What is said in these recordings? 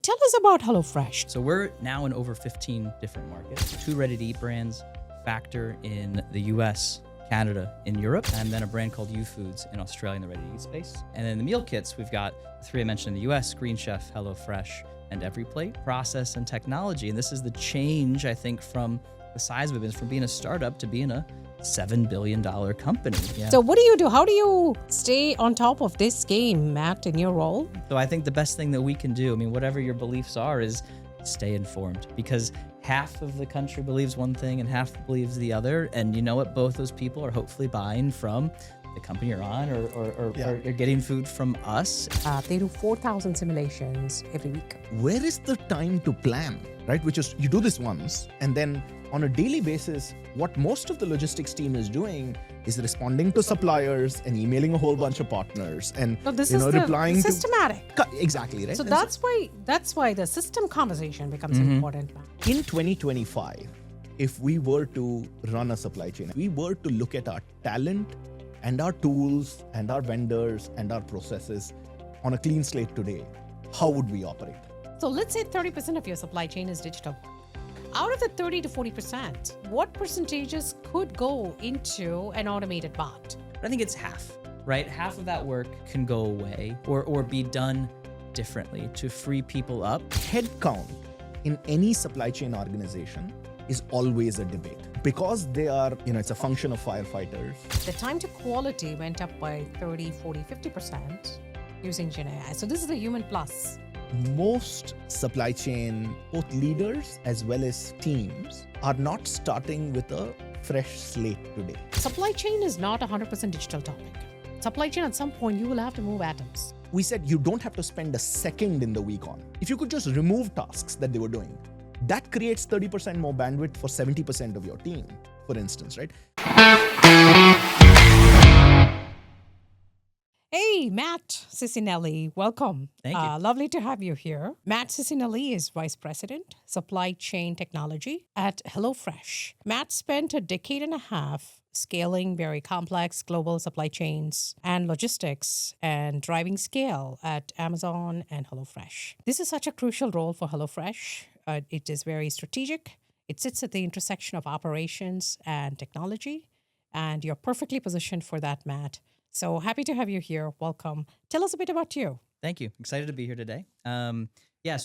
tell us about HelloFresh. So we're now in over 15 different markets. 2 ready-to-eat brands, Factor in the US, Canada, in Europe, and then a brand called UFoods in Australia in the ready-to-eat space. And then the meal kits, we've got 3 I mentioned in the US, Green Chef, HelloFresh, and EveryPlate. Process and technology, and this is the change, I think, from the size of it, from being a startup to being a $7 billion company. Yeah. So what do you do? How do you stay on top of this game, Matt, in your role? So I think the best thing that we can do, I mean, whatever your beliefs are, is stay informed, because half of the country believes one thing and half believes the other. And you know what? Both those people are hopefully buying from the company you're on or getting food from us. They do 4,000 simulations every week. Where is the time to plan, right? Which is, you do this once, and then on a daily basis, what most of the logistics team is doing is responding to suppliers and emailing a whole bunch of partners and replying to systematic. Exactly, right? So that's why the system conversation becomes important. In 2025, if we were to run a supply chain, we were to look at our talent and our tools and our vendors and our processes on a clean slate today, how would we operate? So let's say 30% of your supply chain is digital. Out of the 30 to 40%, what percentages could go into an automated bot? I think it's half, right? Half of that work can go away or be done differently to free people up. Headcount in any supply chain organization is always a debate because they are, it's a function of firefighters. The time to quality went up by 30, 40, 50% using Gen AI. So this is the human plus. Most supply chain, both leaders as well as teams, are not starting with a fresh slate today. Supply chain is not a 100% digital topic. Supply chain, at some point, you will have to move atoms. We said you don't have to spend a second in the week on. If you could just remove tasks that they were doing, that creates 30% more bandwidth for 70% of your team, for instance, right? Hey, Matt Cicinelli, welcome. Thank you. Lovely to have you here. Matt Cicinelli is Vice President, Supply Chain Technology at HelloFresh. Matt spent a decade and a half scaling very complex global supply chains and logistics and driving scale at Amazon and HelloFresh. This is such a crucial role for HelloFresh. It is very strategic. It sits at the intersection of operations and technology, and you're perfectly positioned for that, Matt. So happy to have you here. Welcome. Tell us a bit about you. Thank you. Excited to be here today. So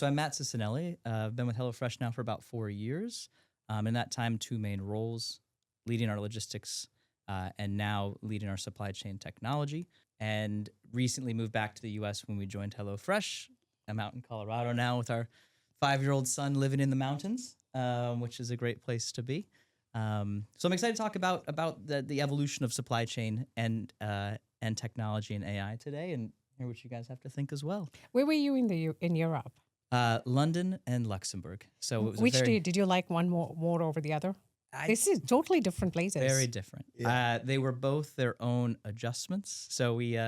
I'm Matt Cicinelli. I've been with HelloFresh now for about 4 years. In that time, 2 main roles, leading our logistics and now leading our supply chain technology. And recently moved back to the US when we joined HelloFresh. I'm out in Colorado now with our 5-year-old son living in the mountains, which is a great place to be. So I'm excited to talk about the evolution of supply chain and technology and AI today, and hear what you guys have to think as well. Where were you in Europe? London and Luxembourg. So it was Did you like one more over the other? This is totally different places. Very different. Yeah. They were both their own adjustments. So we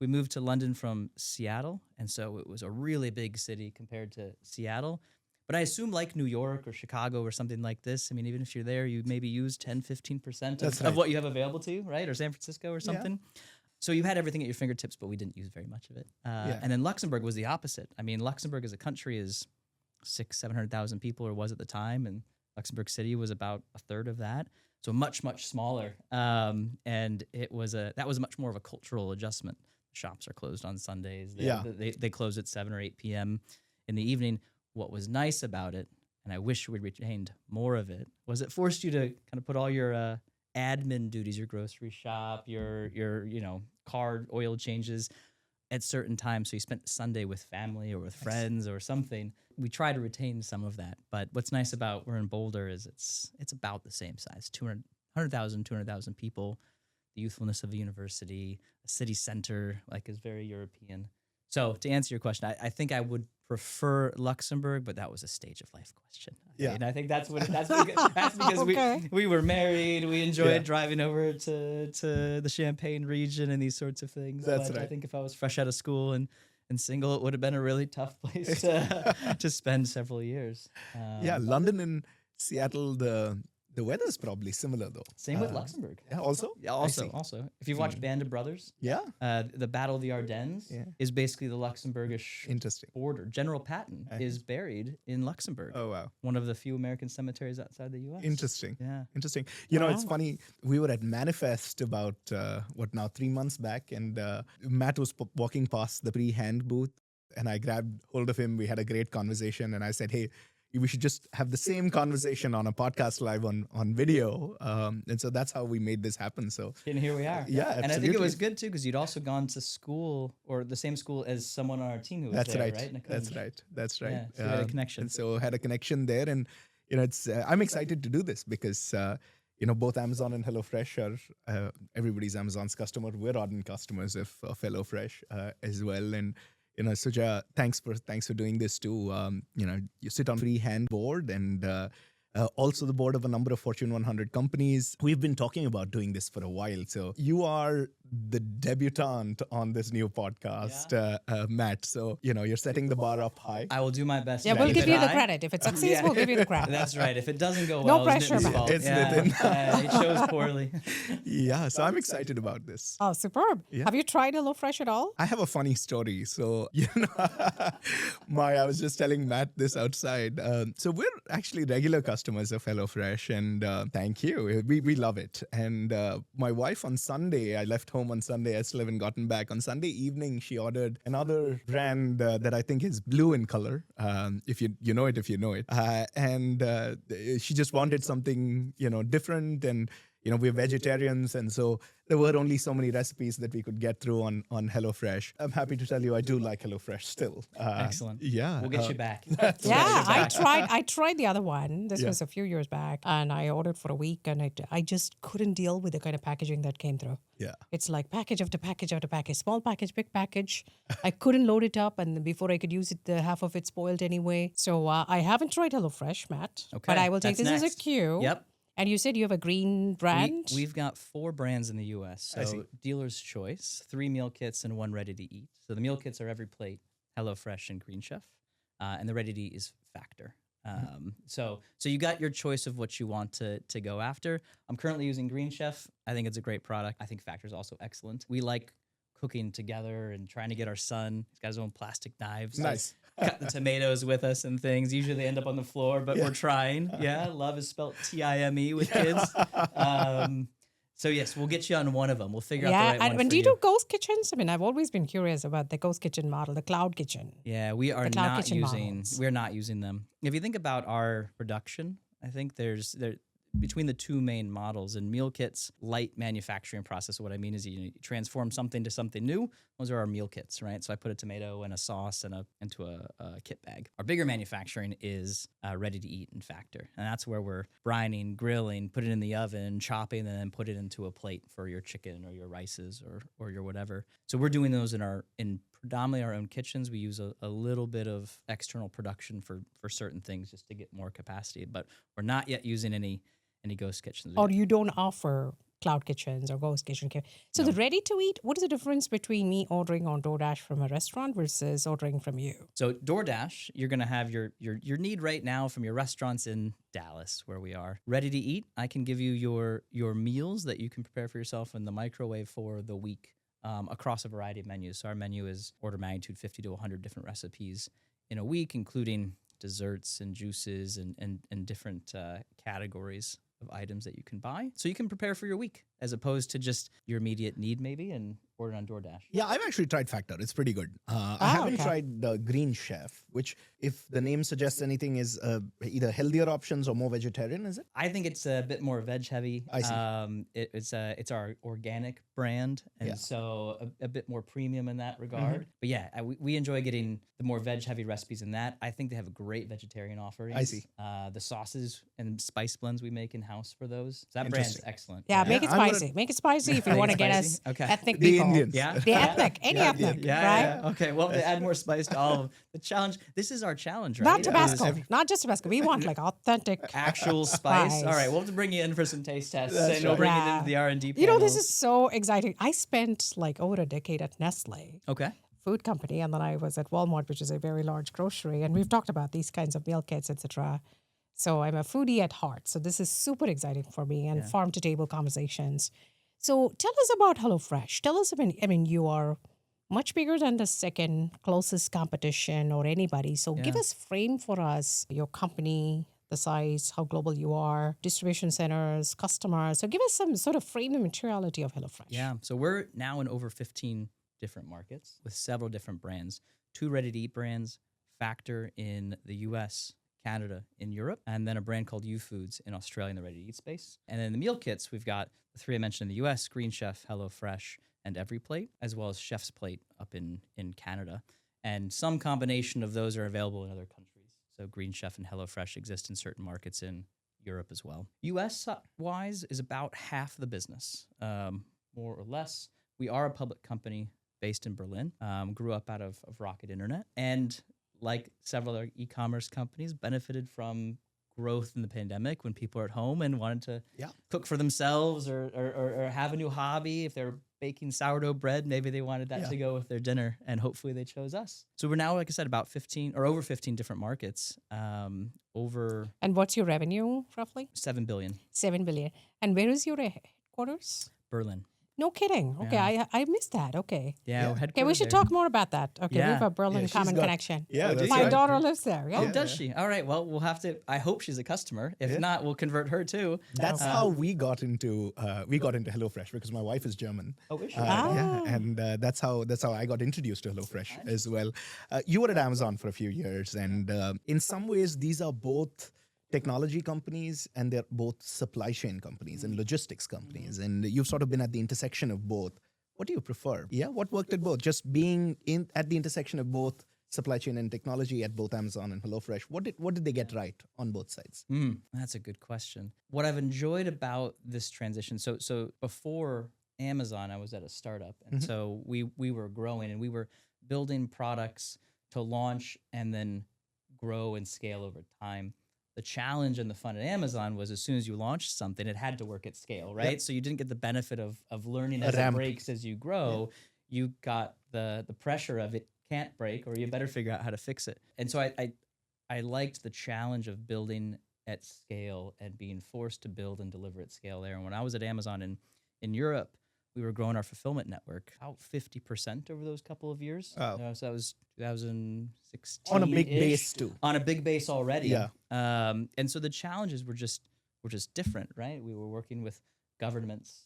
moved to London from Seattle, and so it was a really big city compared to Seattle. But I assume like New York or Chicago or something like this, I mean, even if you're there, you maybe use 10, 15% of what you have available to you, right? Or San Francisco or something. Yeah. So you had everything at your fingertips, but we didn't use very much of it. And then Luxembourg was the opposite. I mean, Luxembourg as a country is 700,000 people, or was at the time, and Luxembourg City was about a third of that. So much, much smaller. And that was much more of a cultural adjustment. Shops are closed on Sundays. They close at 7 or 8 p.m. in the evening. What was nice about it, and I wish we'd retained more of it, was it forced you to kind of put all your admin duties, your grocery shop, your car oil changes at certain times. So you spent Sunday with family or with friends or something. We try to retain some of that. But what's nice about we're in Boulder is it's about the same size, 200,000 people, the youthfulness of a university, a city center, is very European. So to answer your question, I think I would prefer Luxembourg, but that was a stage of life question. And I think that's because okay. we were married. We enjoyed driving over to the Champagne region and these sorts of things. That's but right. I think if I was fresh out of school and single, it would have been a really tough place to spend several years. London and Seattle, the The weather's probably similar though. Same with Luxembourg. Yeah, also? Yeah, I see. also. If you've watched Band of Brothers, Yeah. the Battle of the Ardennes Yeah. is basically the Luxembourgish Interesting. border. General Patton is buried in Luxembourg. Oh, wow. One of the few American cemeteries outside the U.S. Interesting. Yeah. Interesting. You know, it's funny. We were at Manifest about, 3 months back, and Matt was walking past the pre-hand booth, and I grabbed hold of him. We had a great conversation, and I said, hey, we should just have the same conversation on a podcast live on video. And so that's how we made this happen. So And here we are. Yeah, And I think it was absolutely. good too because you'd also gone to school or the same school as someone on our team who was that's there, right. right? That's Nakunj? right. That's right. Yeah, so we had a connection. And so had a connection there. And, you know, it's I'm excited to do this because, you know, both Amazon and HelloFresh are everybody's Amazon's customer. We're ardent customers of HelloFresh as well. And, you know, Suja, thanks for doing this too. You know, you sit on freehand board and also the board of a number of Fortune 100 companies. We've been talking about doing this for a while. So you are the debutante on this new podcast, Matt. So, you know, you're setting the bar up high. I will do my best. Yeah, to we'll keep give it you the high. credit. If it succeeds, we'll give you the credit. That's right. If it doesn't go No well, pressure, it's Nitin's man. fault. It's yeah. Nitin. It shows poorly. Yeah, so I'm excited about this. Oh, superb. Have you tried HelloFresh at all? I have a funny story. So, you know, I was just telling Matt this outside. So we're actually regular customers of HelloFresh, and thank you. We love it. And my wife on Sunday, I left home on Sunday. I still haven't gotten back. On Sunday evening, she ordered another brand that I think is blue in color. If you know it, and she just wanted something, you know, different. And you know, we're vegetarians, and so there were only so many recipes that we could get through on HelloFresh. I'm happy to tell you I do like HelloFresh still. Excellent. Yeah. We'll get you back. Yeah, I tried the other one. This was a few years back, and I ordered for a week, and I just couldn't deal with the kind of packaging that came through. Yeah. It's like package after package after package, small package, big package. I couldn't load it up, and before I could use it, half of it spoiled anyway. So I haven't tried HelloFresh, Matt. Okay, But I will take that's this as a next. cue. Yep. And you said you have a green brand? We've got 4 brands in the U.S. I see. So dealer's choice, 3 meal kits and 1 ready to eat. So the meal kits are Every Plate, HelloFresh, and Green Chef, and the ready to eat is Factor. So you got your choice of what you want to go after. I'm currently using Green Chef. I think it's a great product. I think Factor is also excellent. We like cooking together and trying to get our son. He's got his own plastic knives. Nice. Cut the tomatoes with us and things. Usually they end up on the floor, but we're trying. Yeah, love is spelled Time with kids. So yes, we'll get you on one of them. We'll figure out the right one and for do you do ghost kitchens? I mean, I've always been curious about the ghost kitchen model, the cloud kitchen. Yeah, we are cloud not kitchen using. models. We're not using them. If you think about our production, I think there between the 2 main models and meal kits, light manufacturing process. What I mean is you transform something to something new. Those are our meal kits, right? So I put a tomato and a sauce into a kit bag. Our bigger manufacturing is ready to eat and Factor, and that's where we're brining, grilling, put it in the oven, chopping, and then put it into a plate for your chicken or your rices or your whatever. So we're doing those in predominantly our own kitchens. We use a little bit of external production for certain things just to get more capacity, but we're not yet using any ghost kitchens. Or you don't offer cloud kitchens or ghost kitchen. So the ready to eat, what is the difference between me ordering on DoorDash from a restaurant versus ordering from you? So DoorDash, you're going to have your need right now from your restaurants in Dallas, where we are. Ready to eat, I can give you your meals that you can prepare for yourself in the microwave for the week across a variety of menus. So our menu is order magnitude 50 to 100 different recipes in a week, including desserts and juices and different categories of items that you can buy. So you can prepare for your week as opposed to just your immediate need maybe and order on DoorDash. Yeah, I've actually tried Factor. It's pretty good. I haven't tried the Green Chef, which, if the name suggests anything, is either healthier options or more vegetarian, is it? I think it's a bit more veg heavy. I see. It's our organic brand, and so a bit more premium in that regard. But yeah, we enjoy getting the more veg heavy recipes in that. I think they have a great vegetarian offering. I see. The sauces and spice blends we make in house for those. So that brand's excellent. Yeah, make it I'm gonna- spicy. Make it spicy if you want to get us Okay. ethnic The people. Indians. Yeah. The ethnic, any ethnic, right? Yeah. Okay. Well, they add more spice to all of them. The challenge. This is our challenge, right? Not Tabasco, not just Tabasco. We want like authentic. Actual spice. Spice. All right, we'll have to bring you in for some taste tests, That's and we'll right. bring it Yeah. into the R&D. You know, this panel. is so exciting. I spent like over a decade at Nestle okay. food company, and then I was at Walmart, which is a very large grocery, and we've talked about these kinds of meal kits, etc. So I'm a foodie at heart. So this is super exciting for me and Yeah. farm to table conversations. So tell us about HelloFresh. Tell us, I mean, you are much bigger than the second closest competition or anybody. So give Yeah. us frame for us, your company, the size, how global you are, distribution centers, customers. So give us some sort of frame the materiality of HelloFresh. Yeah. So we're now in over 15 different markets with several different brands, 2 ready-to-eat brands, Factor in the US, Canada, in Europe, and then a brand called U Foods in Australia in the ready-to-eat space. And then the meal kits, we've got the 3 I mentioned in the US, Green Chef, HelloFresh, and Every Plate, as well as Chef's Plate up in Canada. And some combination of those are available in other countries. So Green Chef and HelloFresh exist in certain markets in Europe as well. US wise is about half the business, more or less. We are a public company based in Berlin, grew up out of Rocket Internet, and like several other e-commerce companies, benefited from growth in the pandemic when people are at home and wanted to cook for themselves or have a new hobby. If they're baking sourdough bread, maybe they wanted that to go with their dinner, and hopefully they chose us. So we're now, like I said, about 15 or over 15 different markets, over And what's your revenue roughly? 7 billion. 7 billion. And where is your headquarters? Berlin. No kidding. Okay, I missed that. Okay. Yeah. Okay, we should talk more about that. Okay, we have a Berlin she's common got- connection. Yeah, that's My right. daughter lives there. Yeah. Oh, does she? All right. Well, we'll have to. I hope she's a customer. If not, we'll convert her too. That's how we got into HelloFresh because my wife is German. Oh, is she? Yeah, and that's how I got introduced to HelloFresh as well. You were at Amazon for a few years, and in some ways, these are both technology companies and they're both supply chain companies and logistics companies, and you've sort of been at the intersection of both. What do you prefer? Yeah, what worked at both? Just being at the intersection of both supply chain and technology at both Amazon and HelloFresh. What did they get right on both sides? That's a good question. What I've enjoyed about this transition, so before Amazon, I was at a startup, and so we were growing and we were building products to launch and then grow and scale over time. The challenge and the fun at Amazon was as soon as you launched something, it had to work at scale, right? Yep. So you didn't get the benefit of learning as it ramp. breaks as you grow. You got the pressure of it can't break, or you better figure out how to fix it. And so I liked the challenge of building at scale and being forced to build and deliver at scale there. And when I was at Amazon in Europe, we were growing our fulfillment network about 50% over those couple of years. Wow. So that was 2016. On a big base too. On a big base already. Yeah. And so the challenges were just different, right? We were working with governments,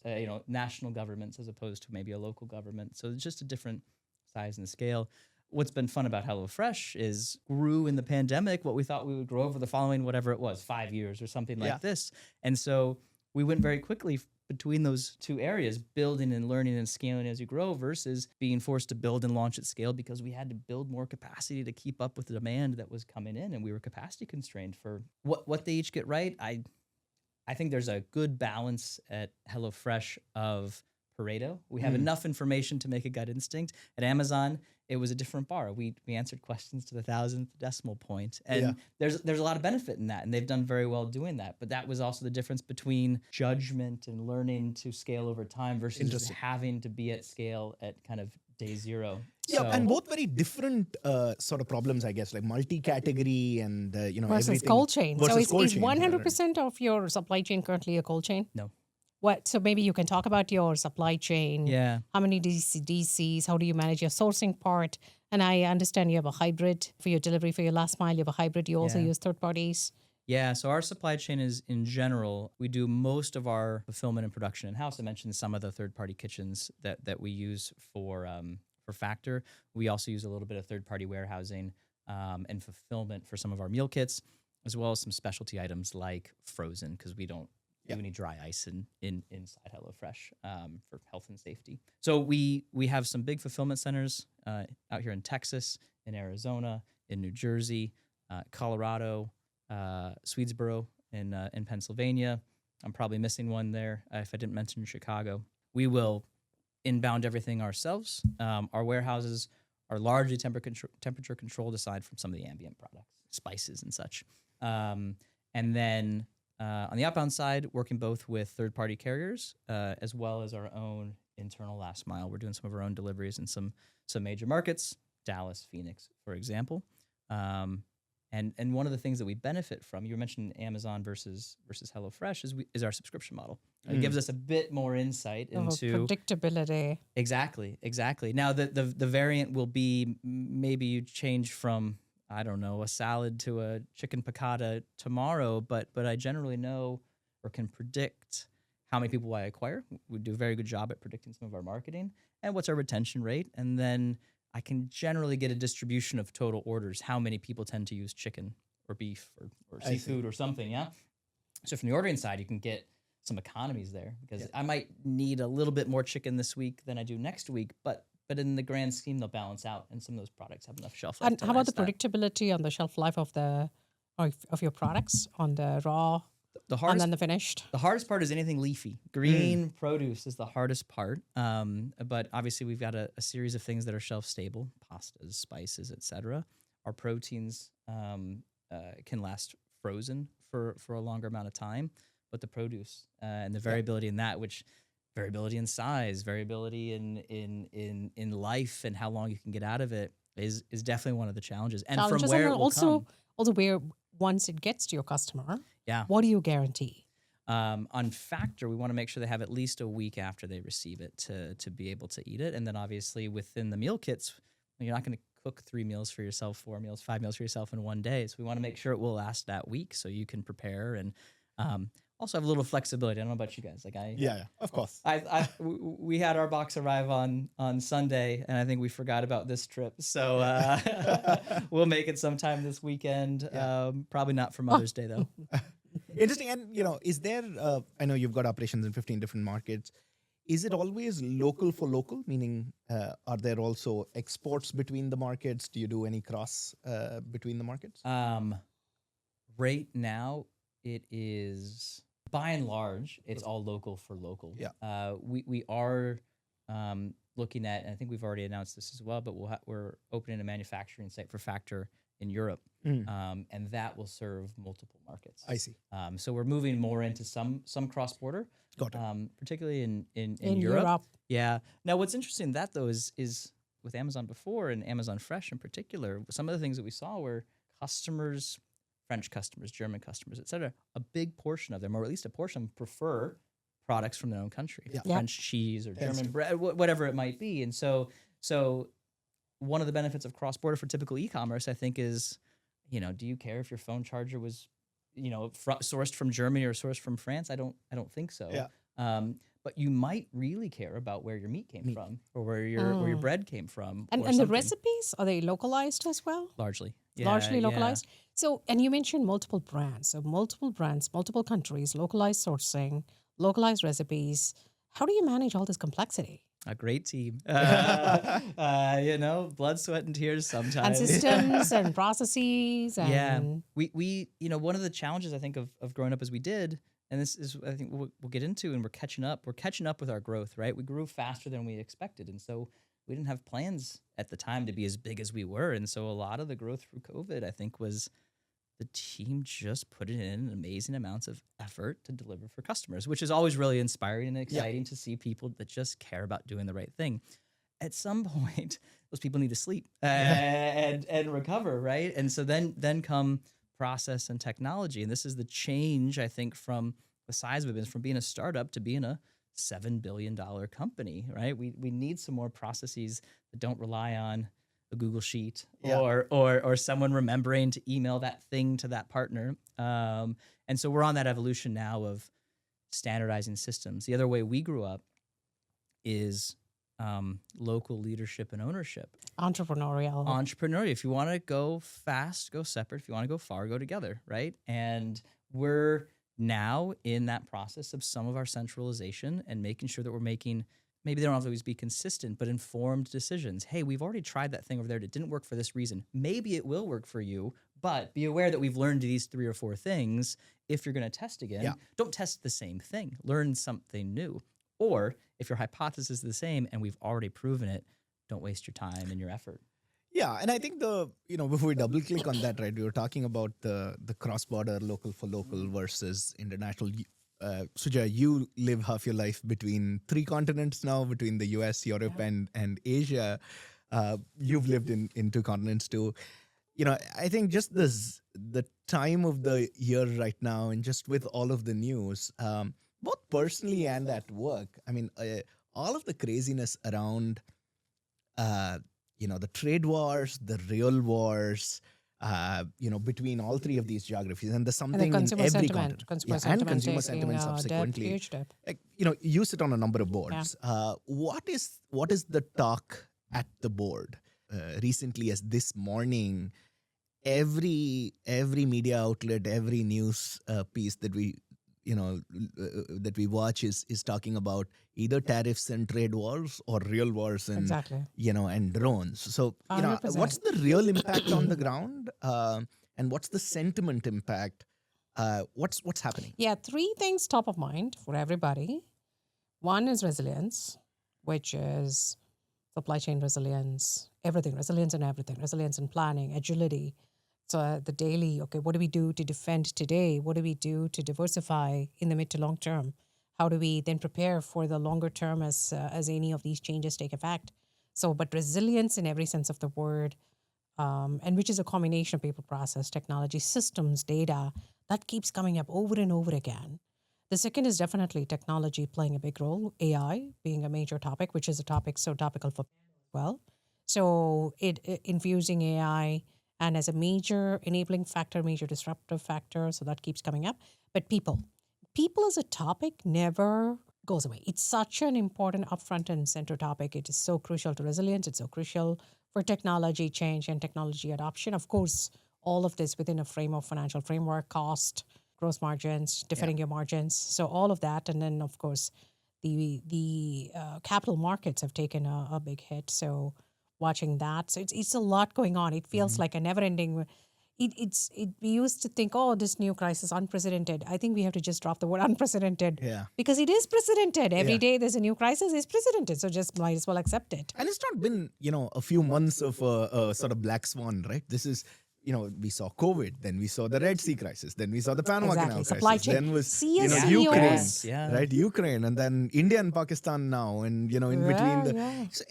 national governments as opposed to maybe a local government. So it's just a different size and scale. What's been fun about HelloFresh is grew in the pandemic what we thought we would grow over the following, whatever it was, 5 years or something like this. And so we went very quickly between those two areas, building and learning and scaling as you grow versus being forced to build and launch at scale because we had to build more capacity to keep up with the demand that was coming in, and we were capacity constrained for what they each get right. I think there's a good balance at HelloFresh of Pareto. We have enough information to make a gut instinct. At Amazon, it was a different bar. We answered questions to the 1,000th decimal point. And there's a lot of benefit in that, and they've done very well doing that. But that was also the difference between judgment and learning to scale over time versus just having to be at scale at kind of day zero. Yeah, and both very different sort of problems, I guess, like multi-category and Versus everything. cold chain. So Versus is cold chain, 100% of your supply chain currently a cold chain? No. What? So maybe you can talk about your supply chain. Yeah. How many DCs? How do you manage your sourcing part? And I understand you have a hybrid for your delivery for your last mile. You have a hybrid. You also use third parties. Yeah, so our supply chain is, in general, we do most of our fulfillment and production in-house. I mentioned some of the third-party kitchens that we use for Factor. We also use a little bit of third-party warehousing and fulfillment for some of our meal kits, as well as some specialty items like frozen, because we don't do any dry ice inside HelloFresh for health and safety. So we have some big fulfillment centers out here in Texas, in Arizona, in New Jersey, Colorado, Swedesboro in Pennsylvania. I'm probably missing one there if I didn't mention Chicago. We will inbound everything ourselves. Our warehouses are largely temperature controlled aside from some of the ambient products, spices and such. And then on the outbound side, working both with third-party carriers as well as our own internal last mile. We're doing some of our own deliveries in some major markets, Dallas, Phoenix, for example. And one of the things that we benefit from, you mentioned Amazon versus HelloFresh, is our subscription model. It gives us a bit more insight into predictability. Exactly. Now the variant will be maybe you change from, I don't know, a salad to a chicken piccata tomorrow, but I generally know or can predict how many people I acquire. We do a very good job at predicting some of our marketing and what's our retention rate, and then I can generally get a distribution of total orders, how many people tend to use chicken or beef or seafood or something, yeah? So from the ordering side, you can get some economies there because I might need a little bit more chicken this week than I do next week, but in the grand scheme, they'll balance out, and some of those products have enough shelf life. And how about the predictability on the shelf life of your products, on the raw and then the finished? The hardest part is anything leafy. Green produce is the hardest part. But obviously, we've got a series of things that are shelf stable: pastas, spices, etc. Our proteins can last frozen for a longer amount of time, but the produce and the variability in that, which variability in size, variability in life, and how long you can get out of it is definitely one of the challenges. And from where it will come. Also, where once it gets to your customer, yeah, what do you guarantee? On Factor, we want to make sure they have at least a week after they receive it to be able to eat it. And then obviously within the meal kits, you're not going to cook 3 meals for yourself, 4 meals, 5 meals for yourself in one day. So we want to make sure it will last that week so you can prepare and also have a little flexibility. I don't know about you guys. Like yeah, of course. We had our box arrive on Sunday, and I think we forgot about this trip. So we'll make it sometime this weekend. Probably not for Mother's Day though. Interesting. And is there? I know you've got operations in 15 different markets. Is it always local for local? Meaning, are there also exports between the markets? Do you do any cross between the markets? Right now, it is. By and large, it's all local for local. Yeah. We are looking at, and I think we've already announced this as well, but we're opening a manufacturing site for Factor in Europe, and that will serve multiple markets. I see. So we're moving more into some cross-border, Got it. particularly in Europe. Yeah. Now, what's interesting in that though is with Amazon before and Amazon Fresh in particular, some of the things that we saw were customers. French customers, German customers, et cetera, a big portion of them, or at least a portion of them, prefer products from their own country. Yeah. French cheese or German bread, whatever it might be. And so one of the benefits of cross-border for typical e-commerce, I think, is, do you care if your phone charger was, sourced from Germany or sourced from France? I don't think so. Yeah. But you might really care about where your meat came from, or where your bread came from. And the recipes, are they localized as well? Largely. Largely localized. So, and you mentioned multiple brands. So multiple brands, multiple countries, localized sourcing, localized recipes. How do you manage all this complexity? A great team. Blood, sweat, and tears sometimes. And systems and processes. And yeah. We one of the challenges I think of growing up as we did, and this is I think we'll get into, and we're catching up. We're catching up with our growth, right? We grew faster than we expected, and so we didn't have plans at the time to be as big as we were. And so a lot of the growth through COVID, I think, was the team just put in amazing amounts of effort to deliver for customers, which is always really inspiring and exciting to see people that just care about doing the right thing. At some point, those people need to sleep and recover, right? And so then come process and technology. And this is the change, I think, from the size of it, from being a startup to being a $7 billion company, right? We need some more processes that don't rely on a Google Sheet or someone remembering to email that thing to that partner. And so we're on that evolution now of standardizing systems. The other way we grew up is local leadership and ownership. Entrepreneurial. If you want to go fast, go separate. If you want to go far, go together, right? And we're now in that process of some of our centralization and making sure that we're making, maybe they don't always be consistent, but informed decisions. Hey, we've already tried that thing over there. It didn't work for this reason. Maybe it will work for you, but be aware that we've learned these 3 or 4 things. If you're going to test again, don't test the same thing. Learn something new. Or if your hypothesis is the same and we've already proven it, don't waste your time and your effort. Yeah, and I think before we double click on that, right, we were talking about the cross-border local for local versus international. Sujay, you live half your life between 3 continents now, between the US, Europe, and Asia. You've lived in 2 continents too. I think just the time of the year right now, and just with all of the news, both personally and at work. I mean, all of the craziness around, the trade wars, the real wars, between all three of these geographies, and there's And the something in consumer every sentiment, continent. consumer And sentiment consumer taking sentiment a dip, subsequently. huge dip. Like, you sit on a number of boards. What is the talk at the board? Recently, as this morning, every media outlet, every news piece that we watch is talking about either tariffs and trade wars or real wars and Exactly. and drones. So 100%. what's the real impact on the ground, and what's the sentiment impact? What's happening? Yeah, three things top of mind for everybody. One is resilience, which is supply chain resilience, everything, resilience in planning, agility. So the daily, okay, what do we do to defend today? What do we do to diversify in the mid to long term? How do we then prepare for the longer term as any of these changes take effect? So, but resilience in every sense of the word, and which is a combination of people, process, technology, systems, data, that keeps coming up over and over again. The second is definitely technology playing a big role, AI being a major topic, which is a topic so topical for well. So it infusing AI and as a major enabling factor, major disruptive factor, so that keeps coming up. But people as a topic never goes away. It's such an important upfront and center topic. It is so crucial to resilience. It's so crucial for technology change and technology adoption. Of course, all of this within a frame of financial framework, cost, gross margins, defending your margins. So all of that, and then of course, the capital markets have taken a big hit. So watching that, so it's a lot going on. It feels like a never-ending. We used to think, oh, this new crisis, unprecedented. I think we have to just drop the word unprecedented. Yeah. Because it is precedented. Every Yeah. day there's a new crisis, it's precedented. So just might as well accept it. And it's not been, a few months of a sort of black swan, right? This is, we saw COVID, then we saw the Red Sea crisis, then we saw the Panama Exactly. Canal Supply crisis, chain. then was, CSCOs. Ukraine, Yes, yeah. right? Ukraine, and then India and Pakistan now, and, in between the, Yeah. So,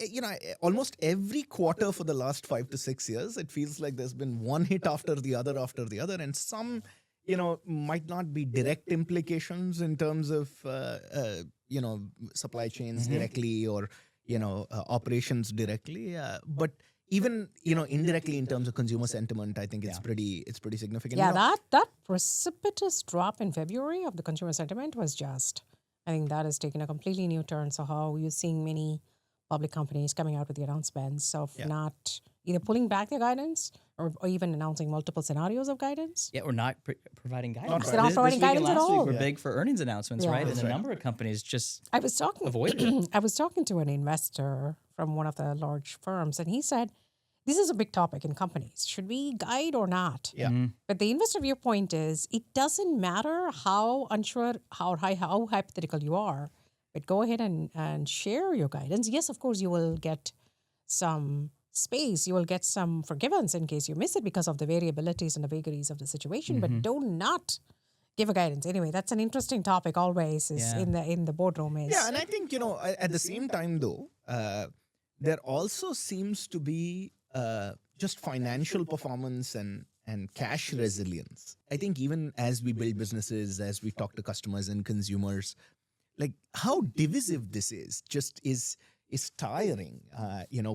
almost every quarter for the last 5 to 6 years, it feels like there's been one hit after the other, and some, might not be direct implications in terms of, supply chains directly or, operations directly, but even indirectly in terms of consumer sentiment, I think it's pretty significant. Yeah, that precipitous drop in February of the consumer sentiment was just, I think that has taken a completely new turn. So how you're seeing many public companies coming out with the announcements of not either pulling back their guidance or even announcing multiple scenarios of guidance. Yeah, or not providing guidance. They're not providing this week and guidance at last week all. were Yeah. big for earnings announcements, Yeah. right? And That's a right. number of companies just I was talking avoided it. I was talking to an investor from one of the large firms, and he said, this is a big topic in companies. Should we guide or not? Yeah. But the investor viewpoint is it doesn't matter how unsure, how hypothetical you are, but go ahead and share your guidance. Yes, of course, you will get some space. You will get some forgiveness in case you miss it because of the variabilities and the vagaries of the situation, but do not give a guidance. Anyway, that's an interesting topic always is Yeah. in the boardroom is. Yeah, and I think at the same time though, there also seems to be just financial performance and cash resilience. I think even as we build businesses, as we talk to customers and consumers, like how divisive this is tiring.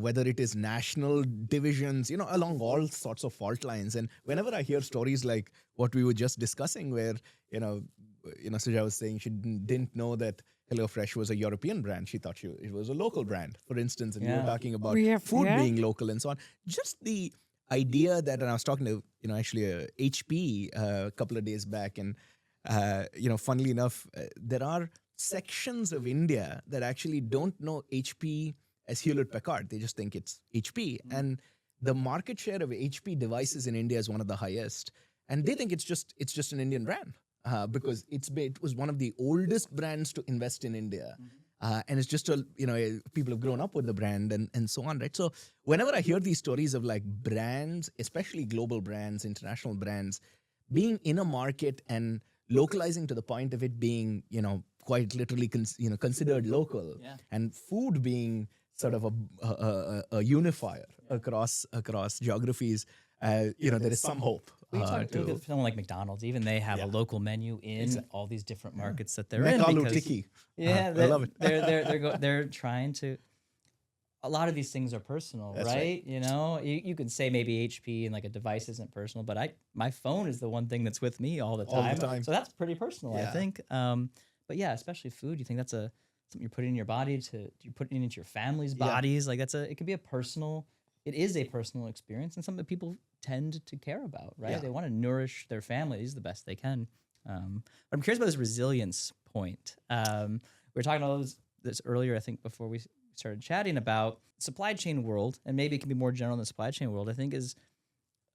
Whether it is national divisions, along all sorts of fault lines. And whenever I hear stories like what we were just discussing, where Suja was saying she didn't know that HelloFresh was a European brand. She thought it was a local brand, for instance. And we were Yeah. talking about Yeah, food yeah. being local and so on. Just the idea that, and I was talking to, actually HP a couple of days back. And, funnily enough, there are sections of India that actually don't know HP as Hewlett Packard. They just think it's HP. And the market share of HP devices in India is one of the highest. And they think it's just an Indian brand. Because it was one of the oldest brands to invest in India. And it's just, people have grown up with the brand and so on, right? So whenever I hear these stories of like brands, especially global brands, international brands, being in a market and localizing to the point of it being, quite literally, considered local, and food being sort of a unifier across geographies, there is some hope. We talk to to someone like McDonald's. Even they have a local menu in all these different markets that they're Mac in. aloo Because, tikki. yeah, I love it. they're trying to. A lot of these things are personal, That's right? You know, you could say maybe HP and like a device isn't personal, but my phone is the one thing that's with me all the time. All the time. So that's pretty personal, I think. But yeah, especially food. You think that's something you're putting in your body you're putting into your family's bodies. Like it could be it is a personal experience and something that people tend to care about, right? Yeah. They want to nourish their families the best they can. But I'm curious about this resilience point. We were talking about this earlier, I think, before we started chatting about supply chain world, and maybe it can be more general in the supply chain world, I think is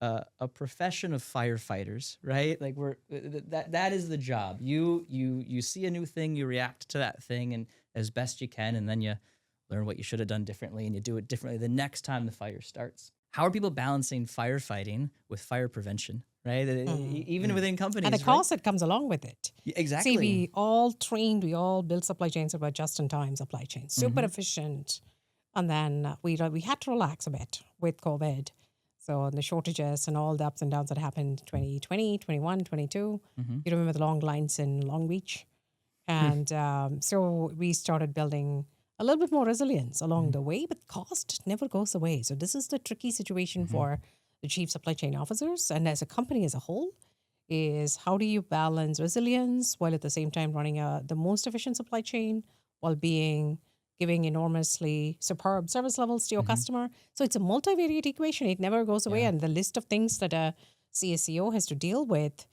a profession of firefighters, right? Like that is the job. You see a new thing, you react to that thing and as best you can, and then you learn what you should have done differently and you do it differently the next time the fire starts. How are people balancing firefighting with fire prevention, right? Even within companies. And the cost that comes along with it. Exactly. See, we all build supply chains about just-in-time supply chains, super efficient. And then we had to relax a bit with COVID. So the shortages and all the ups and downs that happened 2020, 21, 22. You remember the long lines in Long Beach? And so we started building a little bit more resilience along the way, but cost never goes away. So this is the tricky situation for the chief supply chain officers and as a company as a whole is how do you balance resilience while at the same time running the most efficient supply chain while giving enormously superb service levels to your customer. So it's a multivariate equation. It never goes away. And the list of things that a CSCO has to deal with,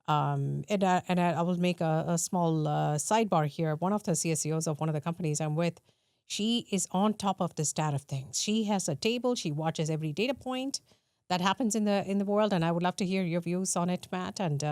and I will make a small sidebar here. One of the CSCOs of one of the companies I'm with, she is on top of this tariff thing. She has a table. She watches every data point that happens in the world. And I would love to hear your views on it, Matt. And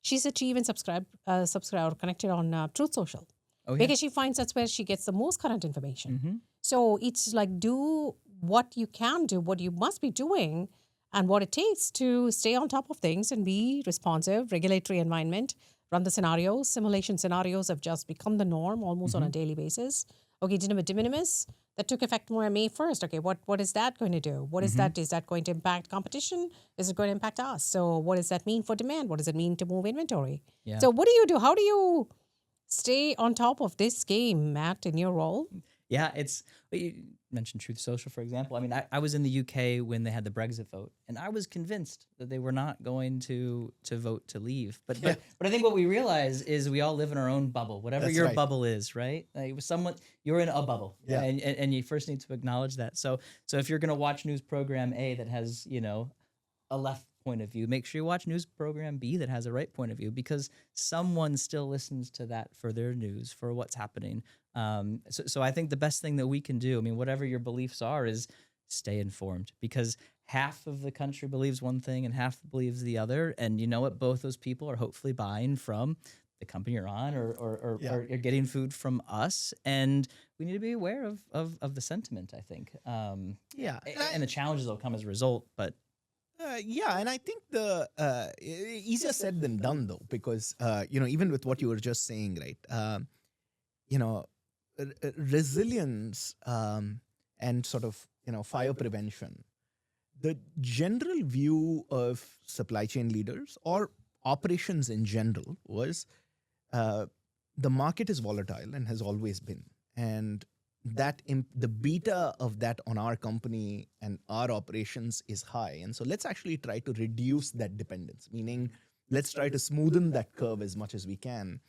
she's a chief and subscribe or connected on Truth Social. Oh, yeah. Because she finds that's where she gets the most current information. So it's like do what you can do, what you must be doing, and what it takes to stay on top of things and be responsive, regulatory environment, run the scenarios. Simulation scenarios have just become the norm almost on a daily basis. Okay, de minimis, that took effect more May 1st. Okay, what is that going to do? What is that? Is that going to impact competition? Is it going to impact us? So what does that mean for demand? What does it mean to move inventory? Yeah. So what do you do? How do you stay on top of this game, Matt, in your role? Yeah, you mentioned Truth Social, for example. I mean, I was in the UK when they had the Brexit vote, and I was convinced that they were not going to vote to leave. But I think what we realize is we all live in our own bubble, whatever That's your right. bubble is, right? Like you're in a bubble, Yeah. and you first need to acknowledge that. So if you're going to watch news program A that has a left point of view, make sure you watch news program B that has a right point of view, because someone still listens to that for their news, for what's happening. So I think the best thing that we can do, I mean, whatever your beliefs are, is stay informed, because half of the country believes one thing and half believes the other. And you know what? Both those people are hopefully buying from the company you're on or you're getting food from us. And we need to be aware of the sentiment, I think. And the challenges that will come as a result. But and I think easier said than done, though, because even with what you were just saying, right? Resilience and sort of fire prevention. The general view of supply chain leaders or operations in general was the market is volatile and has always been, and that the beta of that on our company and our operations is high. And so let's actually try to reduce that dependence, meaning let's try to smoothen that curve as much as we can.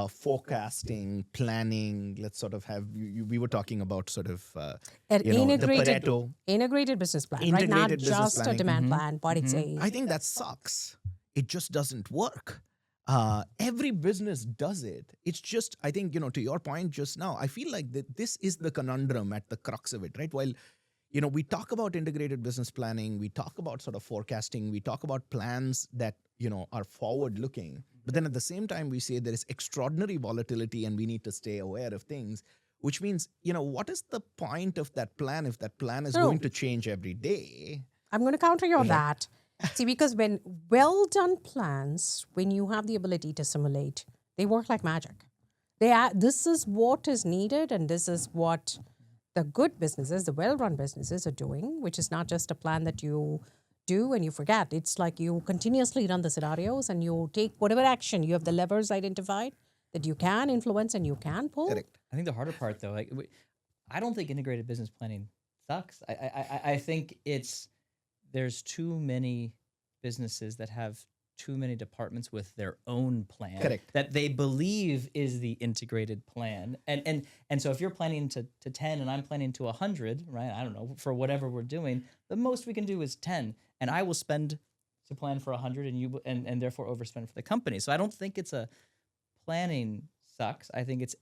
Forecasting, planning, let's sort of have, we were talking about sort of, An the Pareto. integrated business plan, right? Not Integrated business just a planning. demand plan, but it's I think that sucks. It just doesn't work. Every business does it. It's just, I think, to your point just now, I feel like this is the conundrum at the crux of it, right? While, we talk about integrated business planning, we talk about sort of forecasting, we talk about plans that, are forward looking. But then at the same time, we say there is extraordinary volatility and we need to stay aware of things, which means, what is the point of that plan if that plan is going to change every day? I'm going to counter you on that. See, because when well-done plans, when you have the ability to simulate, they work like magic. This is what is needed, and this is what the good businesses, the well-run businesses are doing, which is not just a plan that you do and you forget. It's like you continuously run the scenarios and you take whatever action. You have the levers identified that you can influence and you can pull. Correct. I think the harder part, though, I don't think integrated business planning sucks. I think there's too many businesses that have too many departments with their own plan Correct. that they believe is the integrated plan. And so if you're planning to 10 and I'm planning to 100, right? I don't know, for whatever we're doing, the most we can do is 10. And I will spend to plan for 100 and you and therefore overspend for the company. So I don't think it's a planning sucks. I think it's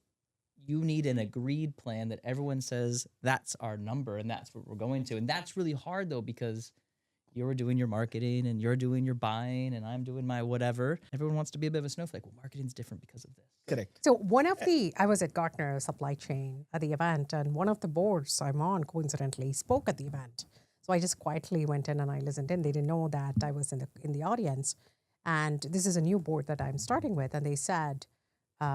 you need an agreed plan that everyone says that's our number and that's what we're going to. And that's really hard though, because you're doing your marketing and you're doing your buying and I'm doing my whatever. Everyone wants to be a bit of a snowflake. Well, marketing's different because of this. Correct. So I was at Gartner Supply Chain at the event, and one of the boards I'm on coincidentally spoke at the event. So I just quietly went in and I listened in. They didn't know that I was in the audience. And this is a new board that I'm starting with. And they said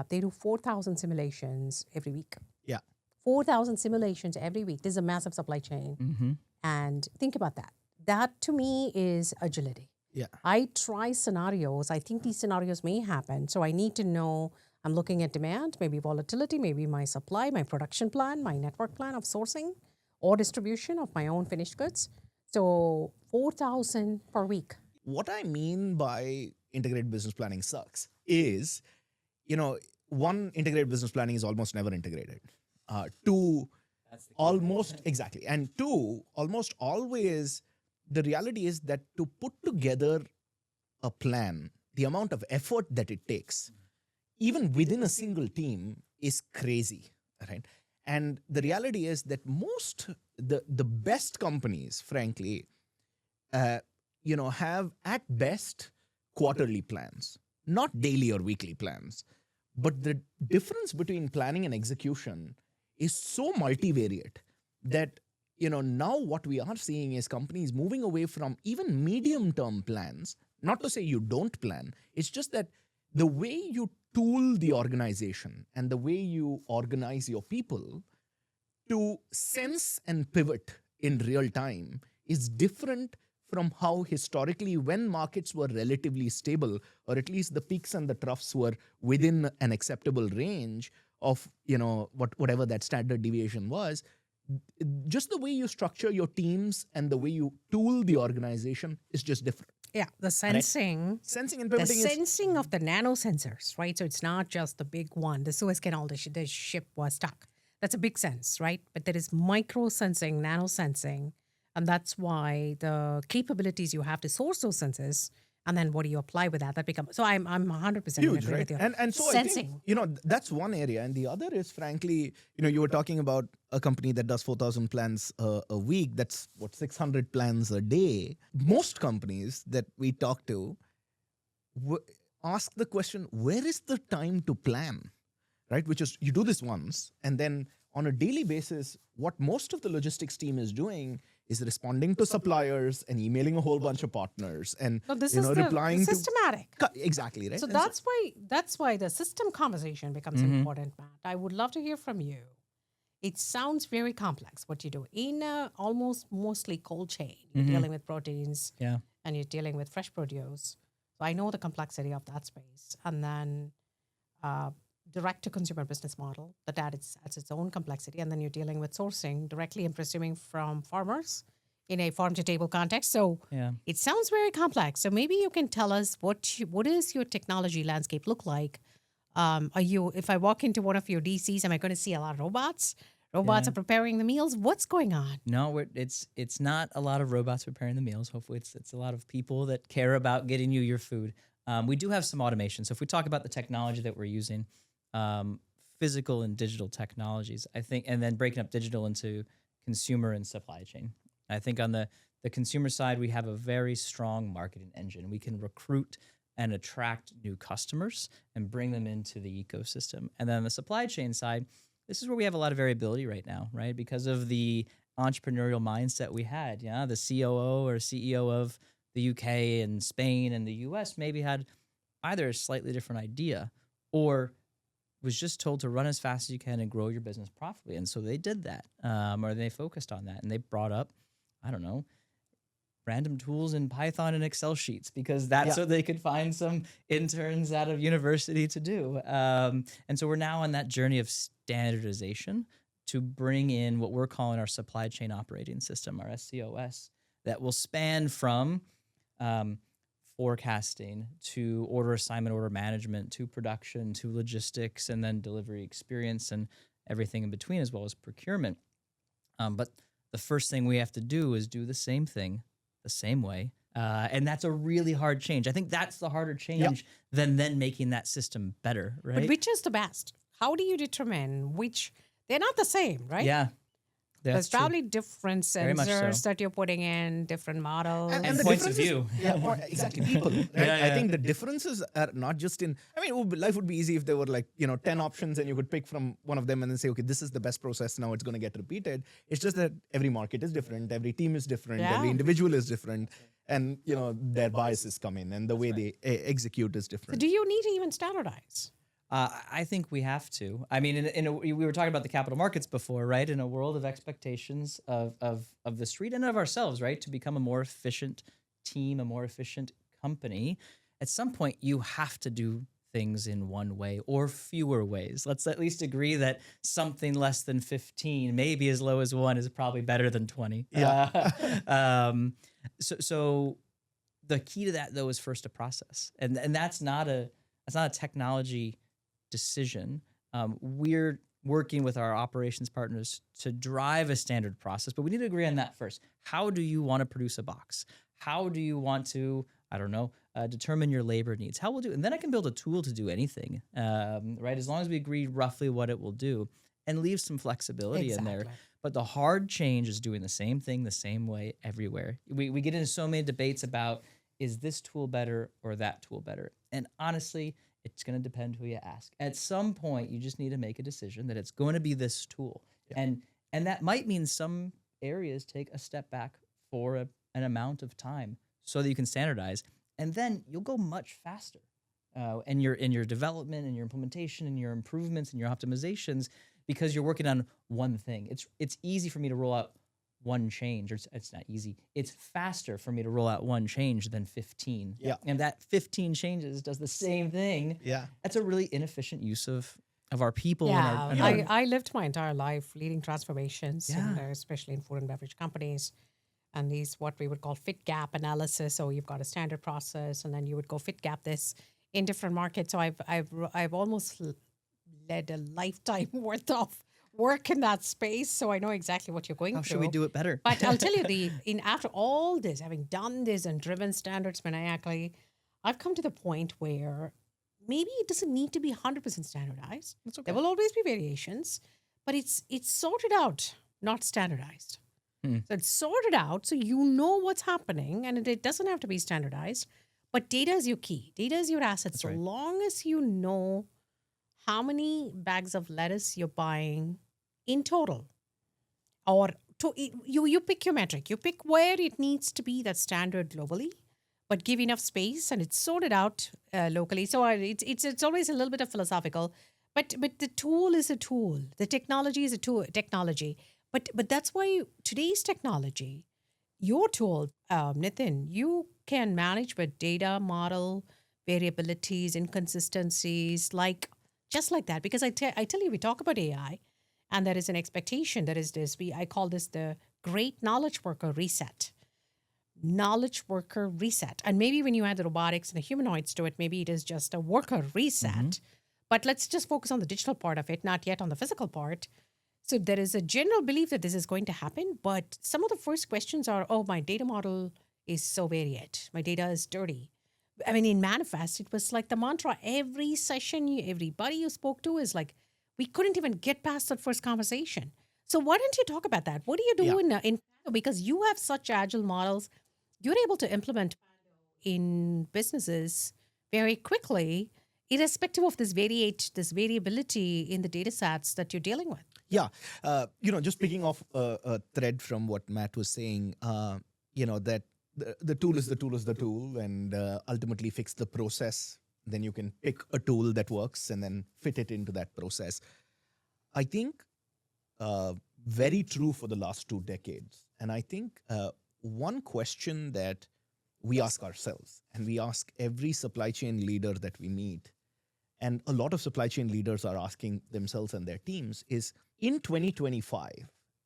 they do 4,000 simulations every week. Yeah. 4,000 simulations every week. This is a massive supply chain. Mm-hmm. And think about that. That to me is agility. Yeah. I try scenarios. I think these scenarios may happen. So I need to know, I'm looking at demand, maybe volatility, maybe my supply, my production plan, my network plan of sourcing or distribution of my own finished goods. So 4,000 per week. What I mean by integrated business planning sucks is, one, integrated business planning is almost never integrated. Two, almost exactly. And two, almost always, the reality is that to put together a plan, the amount of effort that it takes, even within a single team, is crazy, right? And the reality is that the best companies, frankly, have at best quarterly plans, not daily or weekly plans. But the difference between planning and execution is so multivariate that, now what we are seeing is companies moving away from even medium-term plans. Not to say you don't plan. It's just that the way you tool the organization and the way you organize your people to sense and pivot in real time is different from how historically, when markets were relatively stable, or at least the peaks and the troughs were within an acceptable range of, whatever that standard deviation was, just the way you structure your teams and the way you tool the organization is just different. Yeah, the sensing. Right? Sensing and The pivoting is sensing of the nano sensors, right? So it's not just the big one. The Suez Canal, the ship was stuck. That's a big sense, right? But there is micro sensing, nano sensing. And that's why the capabilities you have to source those sensors, and then what do you apply with that? That becomes so. I'm 100% huge, agree right? with you. And so Sensing. I think, that's one area, and the other is, frankly, you were talking about a company that does 4,000 plans a week. That's 600 plans a day. Most companies that we talk to ask the question, where is the time to plan, right? Which is, you do this once, and then on a daily basis, what most of the logistics team is doing is responding to suppliers and emailing a whole bunch of partners and No, this is replying the systematic. Exactly, right? So And that's why the system conversation becomes important, Matt. I would love to hear from you. It sounds very complex what you do in a almost mostly cold chain. You're dealing with proteins, and you're dealing with fresh produce. So I know the complexity of that space, and then direct to consumer business model that adds its own complexity, and then you're dealing with sourcing directly and presuming from farmers in a farm to table context. So it sounds very complex. So maybe you can tell us what is your technology landscape look like? If I walk into one of your DCs, am I going to see a lot of robots? Robots are preparing the meals. What's going on? No, it's not a lot of robots preparing the meals. Hopefully, it's a lot of people that care about getting you your food. We do have some automation. So if we talk about the technology that we're using, physical and digital technologies, I think, and then breaking up digital into consumer and supply chain. I think on the consumer side, we have a very strong marketing engine. We can recruit and attract new customers and bring them into the ecosystem. And then on the supply chain side, this is where we have a lot of variability right now, right? Because of the entrepreneurial mindset we had. The COO or CEO of the UK and Spain and the US maybe had either a slightly different idea or was just told to run as fast as you can and grow your business profitably. And so they did that, or they focused on that. And they brought up, I don't know, random tools in Python and Excel sheets because that's what they could find some interns out of university to do. And so we're now on that journey of standardization to bring in what we're calling our supply chain operating system, our SCOS, that will span from forecasting to order assignment, order management, to production, to logistics, and then delivery experience and everything in between, as well as procurement. But the first thing we have to do is do the same thing the same way. And that's a really hard change. I think that's the harder change than then making that system better, right? But which is the best? How do you determine which? They're not the same, right? Yeah. There's true. probably different Very much sensors so. that you're putting in, different models. And the points of differences- view. Yeah, or exactly. People. Right? Yeah, I think the differences are not just in. I mean, life would be easy if there were 10 options and you could pick from one of them and then say, okay, this is the best process. Now it's going to get repeated. It's just that every market is different, every team is different, every individual is different, and their biases come in, and the way they execute is So different. do you need to even standardize? I think we have to. I mean, we were talking about the capital markets before, right? In a world of expectations of the street and of ourselves, right? To become a more efficient team, a more efficient company, at some point you have to do things in one way or fewer ways. Let's at least agree that something less than 15, maybe as low as 1, is probably better than 20. So the key to that, though, is first a process. And that's not a technology decision. We're working with our operations partners to drive a standard process, but we need to agree on that first. How do you want to produce a box? How do you want to, I don't know, determine your labor needs? How we'll do, and then I can build a tool to do anything, right? As long as we agree roughly what it will do and leave some flexibility in there. But the hard change is doing the same thing the same way everywhere. We get into so many debates about, is this tool better or that tool better? And honestly, it's going to depend who you ask. At some point, you just need to make a decision that it's going to be this tool. And that might mean some areas take a step back for an amount of time so that you can standardize. And then you'll go much faster in your development and your implementation and your improvements and your optimizations because you're working on one thing. It's easy for me to roll out one change, or it's not easy. It's faster for me to roll out one change than 15. Yeah. And that 15 changes does the same thing. Yeah. That's a really inefficient use of our people. Yeah, and our I lived my entire life leading transformations, especially in food and beverage companies. And these, what we would call fit gap analysis. So you've got a standard process, and then you would go fit gap this in different markets. So I've almost led a lifetime worth of work in that space, so I know exactly what you're going how through. should we do it better? But I'll tell you, after all this, having done this and driven standards maniacally, I've come to the point where maybe it doesn't need to be 100% standardized. That's okay. There will always be variations, but it's sorted out, not standardized. So it's sorted out, so you know what's happening, and it doesn't have to be standardized. But data is your key. Data is your asset. That's so right. long as you know how many bags of lettuce you're buying in total, or you pick your metric. You pick where it needs to be that standard globally, but give enough space, and it's sorted out locally. So it's always a little bit of philosophical, but the tool is a tool. The technology is a technology. But that's why today's technology, your tool, Nitin, you can manage with data, model, variabilities, inconsistencies, just like that. Because I tell you, we talk about AI, and there is an expectation. There is this, I call this the great knowledge worker reset. Knowledge worker reset. And maybe when you add the robotics and the humanoids to it, maybe it is just a worker reset. But let's just focus on the digital part of it, not yet on the physical part. So there is a general belief that this is going to happen, but some of the first questions are, oh, my data model is so varied. My data is dirty. I mean, in Manifest, it was like the mantra. Every session, everybody you spoke to is like, we couldn't even get past that first conversation. So why don't you talk about that? What do you do in because you have such agile models, you're able to implement in businesses very quickly, irrespective of this variability in the data sets that you're dealing with. Yeah. Just picking off a thread from what Matt was saying, that the tool is the tool, and ultimately fix the process. Then you can pick a tool that works and then fit it into that process. I think very true for the last 2 decades. And I think one question that we ask ourselves and we ask every supply chain leader that we meet, and a lot of supply chain leaders are asking themselves and their teams, is in 2025,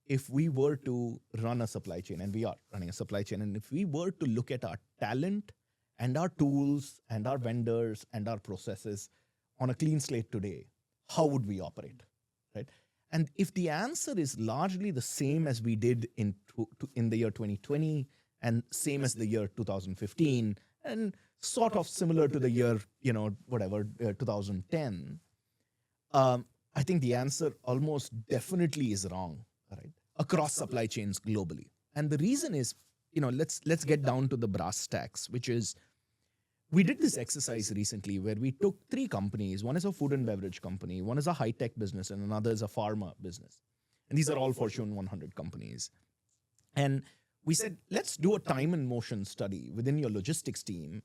if we were to run a supply chain, and we are running a supply chain, and if we were to look at our talent and our tools and our vendors and our processes on a clean slate today, how would we operate, right? And if the answer is largely the same as we did in the year 2020 and same as the year 2015 and sort of similar to the year, 2010, I think the answer almost definitely is wrong, right? Across supply chains globally. And the reason is, let's get down to the brass tacks, which is, we did this exercise recently where we took 3 companies. One is a food and beverage company, one is a high-tech business, and another is a pharma business. And these are all Fortune 100 companies. And we said, let's do a time and motion study within your logistics team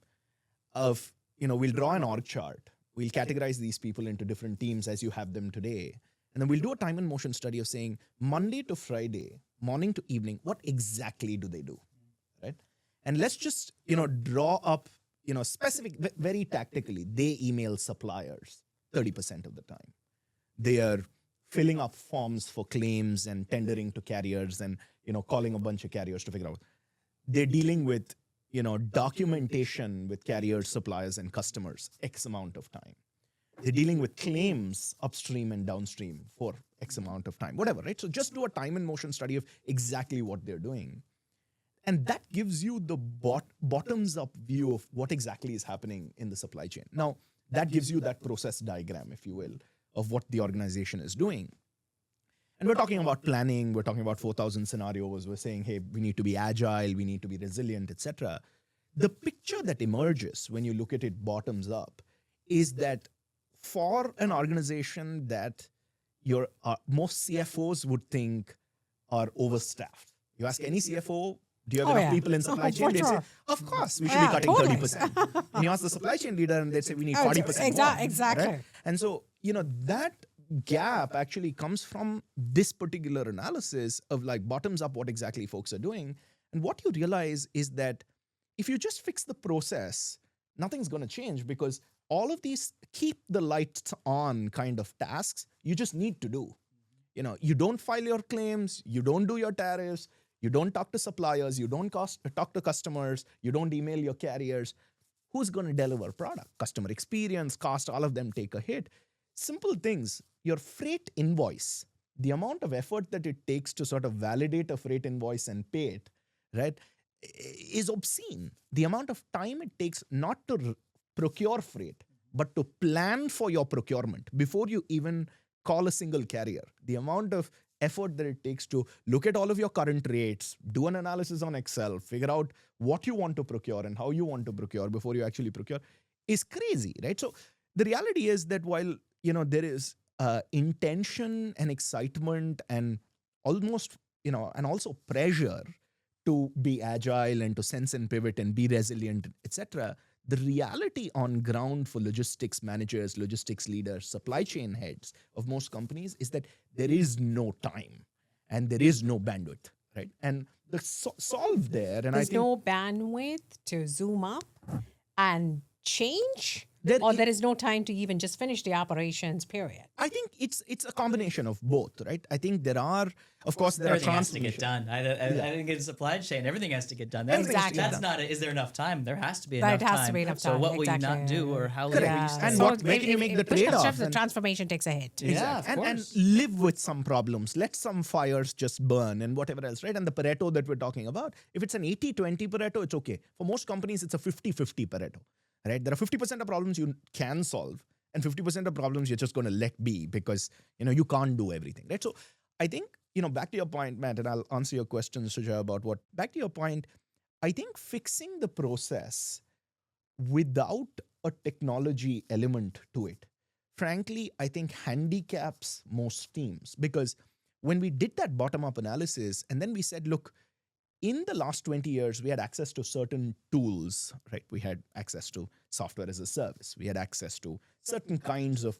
of, we'll draw an org chart. We'll categorize these people into different teams as you have them today. And then we'll do a time and motion study of saying, Monday to Friday, morning to evening, what exactly do they do, right? And let's just, draw up, specific, very tactically, they email suppliers 30% of the time. They are filling up forms for claims and tendering to carriers and, calling a bunch of carriers to figure out. They're dealing with, documentation with carriers, suppliers, and customers, X amount of time. They're dealing with claims upstream and downstream for X amount of time, whatever, right? So just do a time and motion study of exactly what they're doing. And that gives you the bottoms-up view of what exactly is happening in the supply chain. Now, that gives you that process diagram, if you will, of what the organization is doing. And we're talking about planning, we're talking about 4,000 scenarios, we're saying, hey, we need to be agile, we need to be resilient, etc. The picture that emerges when you look at it bottoms up is that for an organization that your most CFOs would think are overstaffed. You ask any CFO, do you have enough people in supply chain? They'd say, of course, we should be cutting 30%. And you ask the supply chain leader and they'd say, we need 40% more. Exactly. Right? And so, that gap actually comes from this particular analysis of like bottoms up what exactly folks are doing. And what you realize is that if you just fix the process, nothing's going to change, because all of these keep the lights on kind of tasks you just need to do. You don't file your claims, you don't do your tariffs, you don't talk to suppliers, you don't talk to customers, you don't email your carriers. Who's going to deliver product? Customer experience, cost, all of them take a hit. Simple things. Your freight invoice, the amount of effort that it takes to sort of validate a freight invoice and pay it, right, is obscene. The amount of time it takes not to procure freight, but to plan for your procurement before you even call a single carrier. The amount of effort that it takes to look at all of your current rates, do an analysis on Excel, figure out what you want to procure and how you want to procure before you actually procure is crazy, right? So the reality is that while, there is intention and excitement and almost, and also pressure to be agile and to sense and pivot and be resilient, etc., the reality on ground for logistics managers, logistics leaders, supply chain heads of most companies is that there is no time and there is no bandwidth, right? And the solve there, and There's no bandwidth to zoom up and change, or there is no time to even just finish the operations, period. I think it's a combination of both, right? I think there are, of course, there everything are has to get done. I think in supply chain, everything has to get done. That's not. Is there enough time? There has to be enough time. There has to be enough time. So what will you not do, or how will you and where can you make the trade-off? The transformation takes a hit. Yeah, of and course. live with some problems. Let some fires just burn and whatever else, right? And the Pareto that we're talking about, if it's an 80-20 Pareto, it's okay. For most companies, it's a 50-50 Pareto, right? There are 50% of problems you can solve and 50% of problems you're just going to let be because, you can't do everything, right? So I think, back to your point, Matt, and I'll answer your question, Sujay, about back to your point, I think fixing the process without a technology element to it, frankly, I think handicaps most teams, because when we did that bottom-up analysis and then we said, look, in the last 20 years, we had access to certain tools, right? We had access to software as a service. We had access to certain kinds of,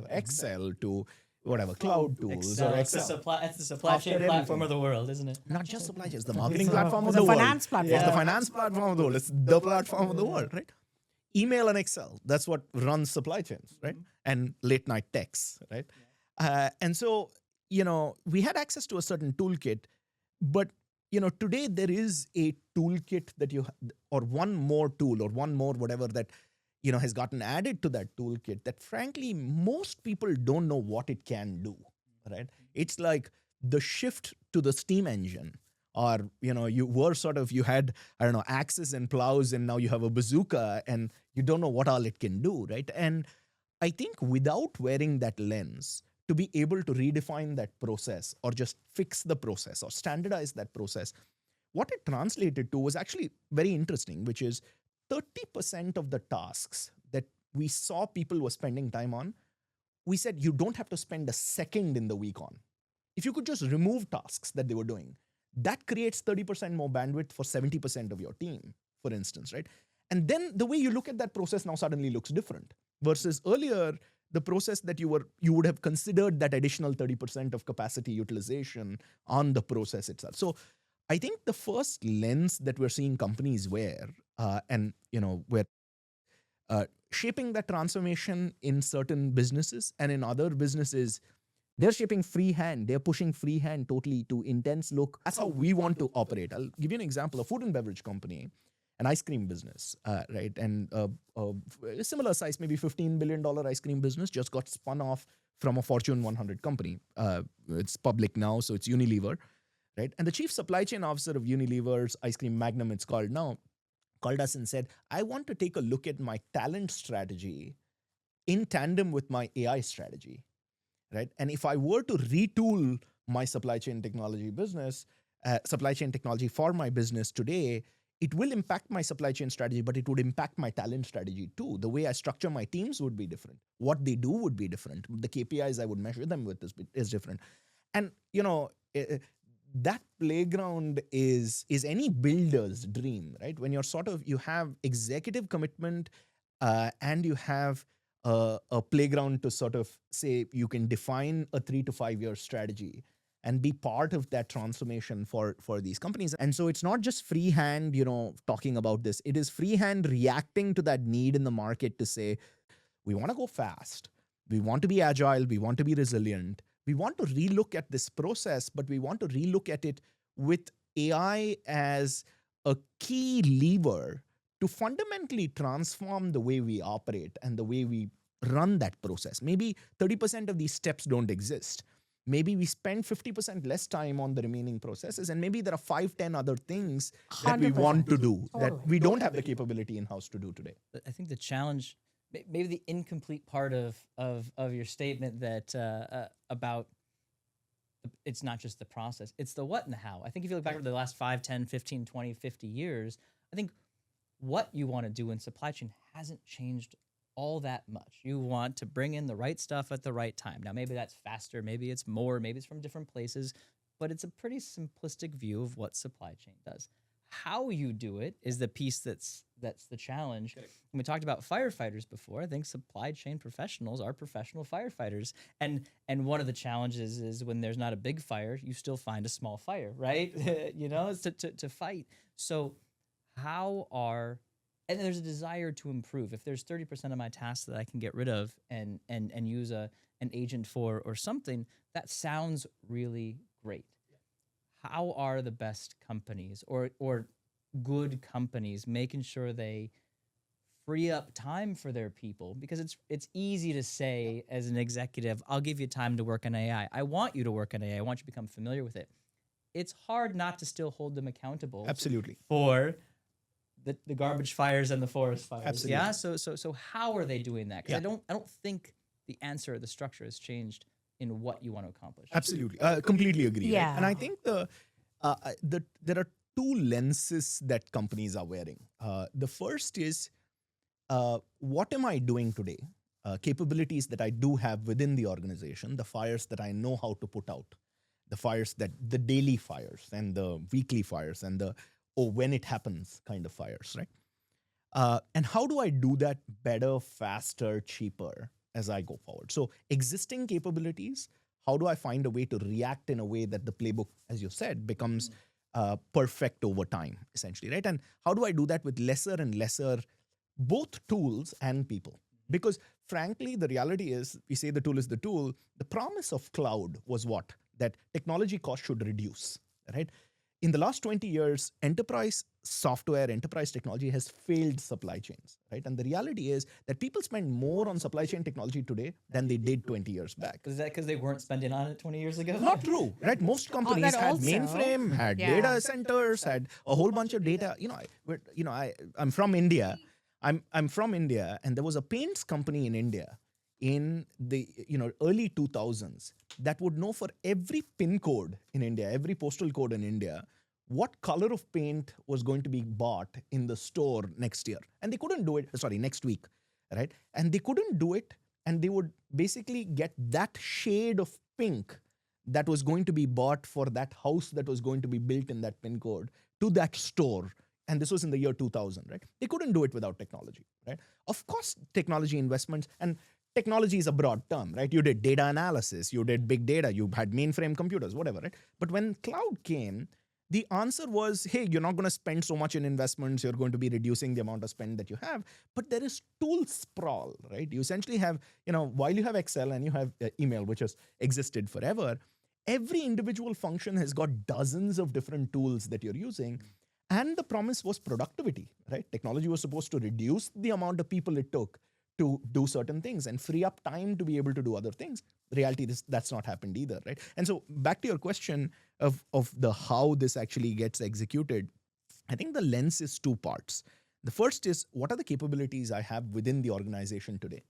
Excel, to whatever cloud tools Excel. or It's the Excel. supply chain After platform everything. of the world, isn't it? Not just supply chain, it's the marketing It's platform of the the world. finance platform. It's the finance platform of the world. It's the platform of the world, right? Email and Excel, that's what runs supply chains, right? And late night texts, right? And so, we had access to a certain toolkit, but, today there is a toolkit that or one more tool or one more whatever that, has gotten added to that toolkit that frankly, most people don't know what it can do, right? It's like the shift to the steam engine, or, you had, I don't know, axes and plows, and now you have a bazooka and you don't know what all it can do, right? And I think without wearing that lens, to be able to redefine that process or just fix the process or standardize that process, what it translated to was actually very interesting, which is 30% of the tasks that we saw people were spending time on, we said you don't have to spend a second in the week on. If you could just remove tasks that they were doing, that creates 30% more bandwidth for 70% of your team, for instance, right? And then the way you look at that process now suddenly looks different versus earlier, the process that you would have considered that additional 30% of capacity utilization on the process itself. So I think the first lens that we're seeing companies wear, and we're shaping that transformation in certain businesses, and in other businesses, they're shaping freehand. They're pushing freehand totally to intense look. That's how we want to operate. I'll give you an example. A food and beverage company, an ice cream business, right? And a similar size, maybe $15 billion ice cream business, just got spun off from a Fortune 100 company. It's public now, so it's Unilever, right? And the chief supply chain officer of Unilever's ice cream magnum, it's called now, called us and said, I want to take a look at my talent strategy in tandem with my AI strategy, right? And if I were to retool my supply chain technology for my business today, it will impact my supply chain strategy, but it would impact my talent strategy too. The way I structure my teams would be different. What they do would be different. The KPIs I would measure them with is different. And, that playground is any builder's dream, right? When you have executive commitment, and you have a playground to sort of say you can define a 3 to 5 year strategy and be part of that transformation for these companies. And so it's not just freehand, talking about this. It is freehand reacting to that need in the market to say, we want to go fast. We want to be agile. We want to be resilient. We want to relook at this process, but we want to relook at it with AI as a key lever to fundamentally transform the way we operate and the way we run that process. Maybe 30% of these steps don't exist. Maybe we spend 50% less time on the remaining processes, and maybe there are 5-10 other things that we 100%. want to do that Totally. we don't have the capability in-house to do today. I think the challenge, maybe the incomplete part of your statement that about it's not just the process, it's the what and the how. I think if you look back over the last 5, 10, 15, 20, 50 years, I think what you want to do in supply chain hasn't changed all that much. You want to bring in the right stuff at the right time. Now, maybe that's faster, maybe it's more, maybe it's from different places, but it's a pretty simplistic view of what supply chain does. How you do it is the piece that's the challenge. Okay. When we talked about firefighters before, I think supply chain professionals are professional firefighters. And one of the challenges is when there's not a big fire, you still find a small fire, right? It's to fight. So and there's a desire to improve. If there's 30% of my tasks that I can get rid of and use an agent for or something, that sounds really great. How are the best companies or good companies making sure they free up time for their people? Because it's easy to say as an executive, I'll give you time to work on AI. I want you to work on AI. I want you to become familiar with it. It's hard not to still hold them accountable. Absolutely. For the garbage fires and the forest fires. Absolutely. Yeah. So how are they doing that? Because Yeah. I don't think the answer, the structure has changed in what you want to accomplish. Absolutely. Completely agree. Yeah. Right? And I think there are two lenses that companies are wearing. The first is, what am I doing today? Capabilities that I do have within the organization, the fires that I know how to put out, the daily fires and the weekly fires and when it happens kind of fires, right? And how do I do that better, faster, cheaper? as I go forward. So existing capabilities, how do I find a way to react in a way that the playbook, as you said, becomes perfect over time, essentially, right? And how do I do that with lesser and lesser both tools and people? Because frankly, the reality is, we say the tool is the tool. The promise of cloud was what? That technology cost should reduce, right? In the last 20 years, enterprise software, enterprise technology has failed supply chains, right? And the reality is that people spend more on supply chain technology today than they did 20 years back. Is that because they weren't spending on it 20 years ago? Not true, right? Most companies that had also. mainframe, had Yeah. data centers, had a whole bunch of data. I'm from India. I'm from India, and there was a paints company in India in the early 2000s that would know for every pin code in India, every postal code in India, what color of paint was going to be bought in the store next year. And they couldn't do it, next week, right? And they couldn't do it, and they would basically get that shade of pink that was going to be bought for that house that was going to be built in that pin code to that store. And this was in the year 2000, right? They couldn't do it without technology, right? Of course, technology investments, and technology is a broad term, right? You did data analysis, you did big data, you had mainframe computers, whatever, right? But when cloud came, the answer was, hey, you're not going to spend so much in investments, you're going to be reducing the amount of spend that you have. But there is tool sprawl, right? You essentially have, while you have Excel and you have email, which has existed forever, every individual function has got dozens of different tools that you're using. And the promise was productivity, right? Technology was supposed to reduce the amount of people it took to do certain things and free up time to be able to do other things. The reality is that's not happened either, right? And so back to your question of the how this actually gets executed, I think the lens is two parts. The first is, what are the capabilities I have within the organization today?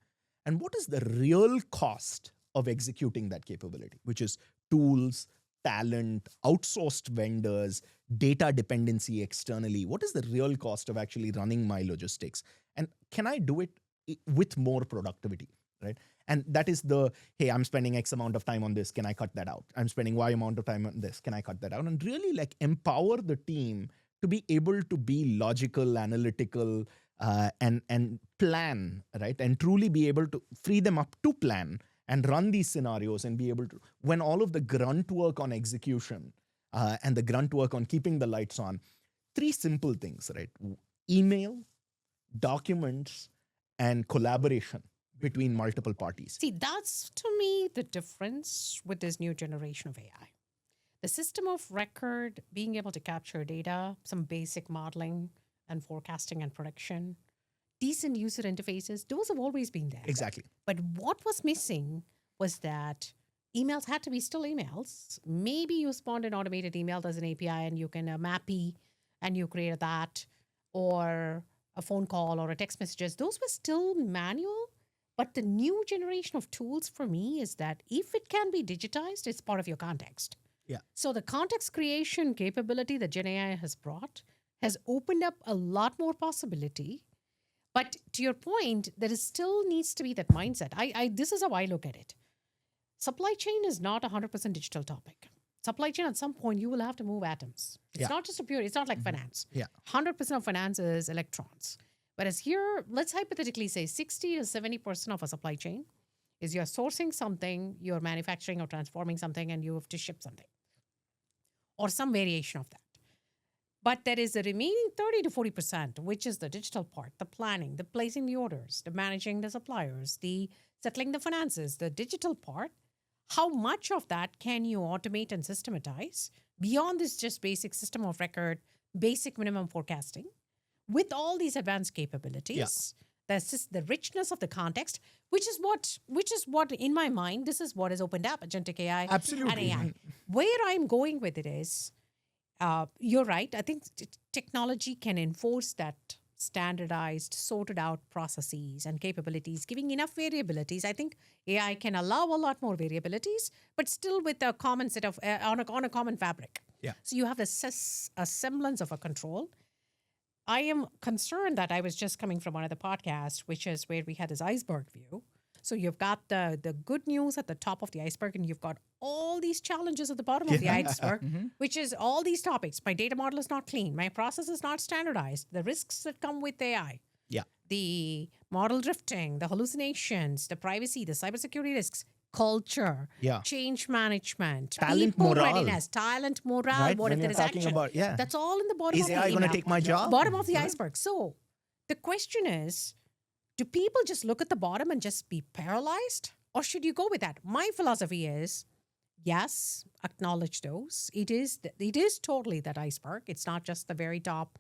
And what is the real cost of executing that capability, which is tools, talent, outsourced vendors, data dependency externally? What is the real cost of actually running my logistics? And can I do it with more productivity, right? And that is hey, I'm spending X amount of time on this. Can I cut that out? I'm spending Y amount of time on this. Can I cut that out? And really empower the team to be able to be logical, analytical, and plan, right? And truly be able to free them up to plan and run these scenarios and be able to, when all of the grunt work on execution and the grunt work on keeping the lights on, three simple things, right? Email, documents, and collaboration between multiple parties. See, that's to me the difference with this new generation of AI. The system of record, being able to capture data, some basic modeling and forecasting and prediction, decent user interfaces, those have always been there. Exactly. But what was missing was that emails had to be still emails. Maybe you spawned an automated email as an API and you can mappy and you create that, or a phone call or a text messages. Those were still manual. But the new generation of tools for me is that if it can be digitized, it's part of your context. Yeah. So the context creation capability that GenAI has brought has opened up a lot more possibility. But to your point, there is still needs to be that mindset. This is how I look at it. Supply chain is not a 100% digital topic. Supply chain, at some point, you will have to move atoms. It's not just it's not like finance. Yeah. 100% of finance is electrons. Whereas here, let's hypothetically say 60 to 70% of a supply chain is you're sourcing something, you're manufacturing or transforming something, and you have to ship something or some variation of that. But there is the remaining 30 to 40%, which is the digital part, the planning, the placing the orders, the managing the suppliers, the settling the finances, the digital part. How much of that can you automate and systematize beyond this just basic system of record, basic minimum forecasting? With all these advanced capabilities, the richness of the context, which is what in my mind, this is what has opened up agentic AI Absolutely. and AI. Where I'm going with it is, you're right. I think technology can enforce that standardized, sorted out processes and capabilities, giving enough variabilities. I think AI can allow a lot more variabilities, but still with a common set of on a common fabric. Yeah. So you have a semblance of a control. I am concerned that I was just coming from one of the podcasts, which is where we had this iceberg view. So you've got the good news at the top of the iceberg, and you've got all these challenges at the bottom of the iceberg, which is all these topics. My data model is not clean. My process is not standardized. The risks that come with AI. Yeah. The model drifting, the hallucinations, the privacy, the cybersecurity risks, culture, Yeah. change management, Talent people morale. readiness, talent morale, Right? what When if there you're is talking action? about, yeah. That's all in the bottom Is of the AI going to email. take my job? Bottom of the Right? iceberg. So the question is, do people just look at the bottom and just be paralyzed? Or should you go with that? My philosophy is, yes, acknowledge those. It is totally that iceberg. It's not just the very top,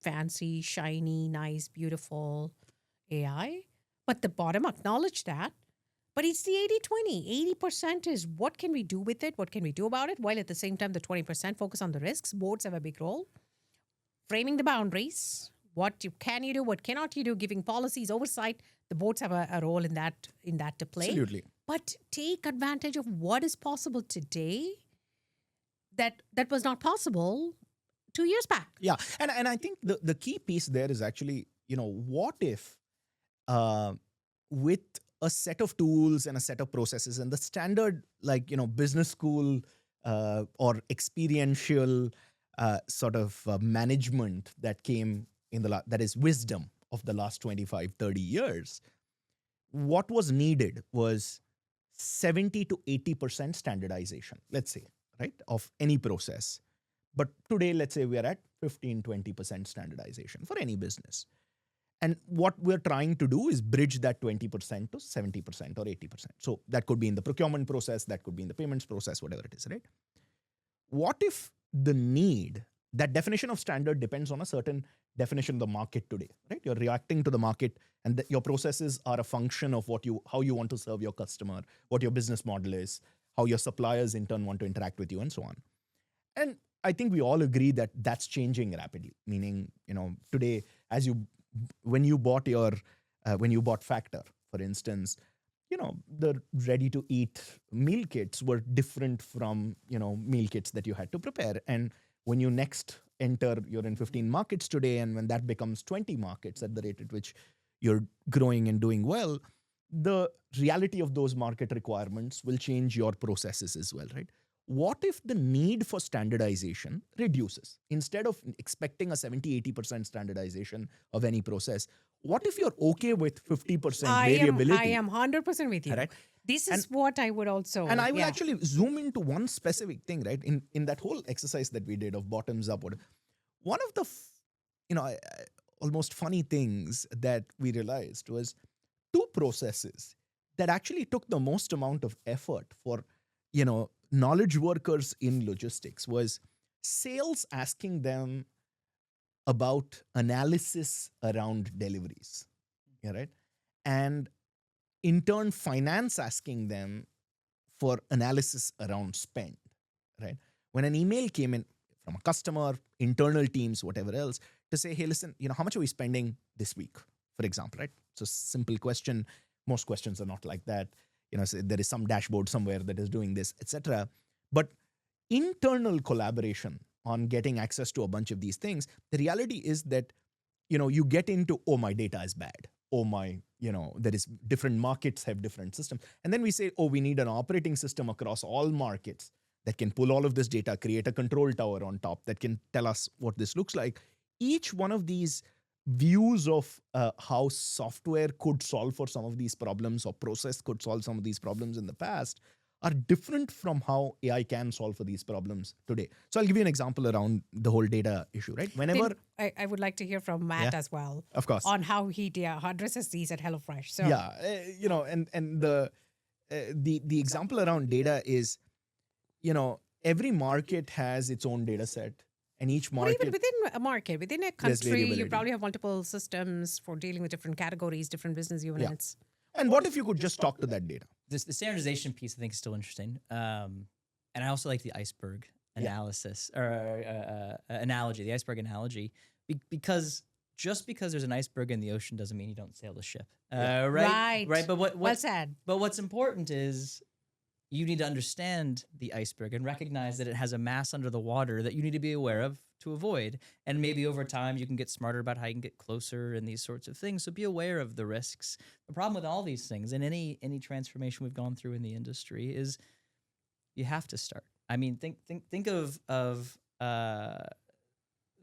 fancy, shiny, nice, beautiful AI. But the bottom, acknowledge that. But it's the 80-20. 80% is what can we do with it? What can we do about it? While at the same time, the 20% focus on the risks. Boards have a big role. Framing the boundaries. Can you do? What cannot you do? Giving policies, oversight. The boards have a role in that to play. Absolutely. But take advantage of what is possible today that was not possible 2 years back. Yeah. And I think the key piece there is actually, what if with a set of tools and a set of processes and the standard, like, business school or experiential sort of management that came that is wisdom of the last 25, 30 years, what was needed was 70 to 80% standardization, let's say, right, of any process. But today, let's say we are at 15, 20% standardization for any business. And what we're trying to do is bridge that 20% to 70% or 80%. So that could be in the procurement process, that could be in the payments process, whatever it is, right? What if that definition of standard depends on a certain definition of the market today, right? You're reacting to the market, and your processes are a function of how you want to serve your customer, what your business model is, how your suppliers in turn want to interact with you, and so on. And I think we all agree that that's changing rapidly. Meaning, today, when you bought Factor, for instance, the ready-to-eat meal kits were different from meal kits that you had to prepare. And when you next enter, you're in 15 markets today, and when that becomes 20 markets at the rate at which you're growing and doing well, the reality of those market requirements will change your processes as well, right? What if the need for standardization reduces? Instead of expecting a 70-80% standardization of any process, what if you're okay with 50% variability? I am 100% with you. Right? This is what I would also... And I will actually zoom into one specific thing, right? In that whole exercise that we did of bottoms up, one of the almost funny things that we realized was two processes that actually took the most amount of effort for, knowledge workers in logistics was sales asking them about analysis around deliveries, right? And in turn, finance asking them for analysis around spend, right? When an email came in from a customer, internal teams, whatever else, to say, hey, listen, how much are we spending this week, for example, right? It's a simple question. Most questions are not like that. So there is some dashboard somewhere that is doing this, etc. But internal collaboration on getting access to a bunch of these things, the reality is that, you get into, oh, my data is bad. Oh, there is different markets have different systems. And then we say, oh, we need an operating system across all markets that can pull all of this data, create a control tower on top that can tell us what this looks like. Each one of these views of how software could solve for some of these problems or process could solve some of these problems in the past are different from how AI can solve for these problems today. So I'll give you an example around the whole data issue, right? Whenever I would like to hear from Matt as well, of course, on how he addresses these at HelloFresh. So and the example around data is, every market has its own data set. And each market... Or even within a market, within a country, you variability. probably have multiple systems for dealing with different categories, different business units. And what if you could just talk to that data? The standardization piece, I think, is still interesting. And I also like the iceberg analysis or analogy, the iceberg analogy, because just because there's an iceberg in the ocean doesn't mean you don't sail the ship. Right. But well said. But what's important is you need to understand the iceberg and recognize that it has a mass under the water that you need to be aware of to avoid. And maybe over time you can get smarter about how you can get closer and these sorts of things. So be aware of the risks. The problem with all these things and any transformation we've gone through in the industry is you have to start. I mean, think of the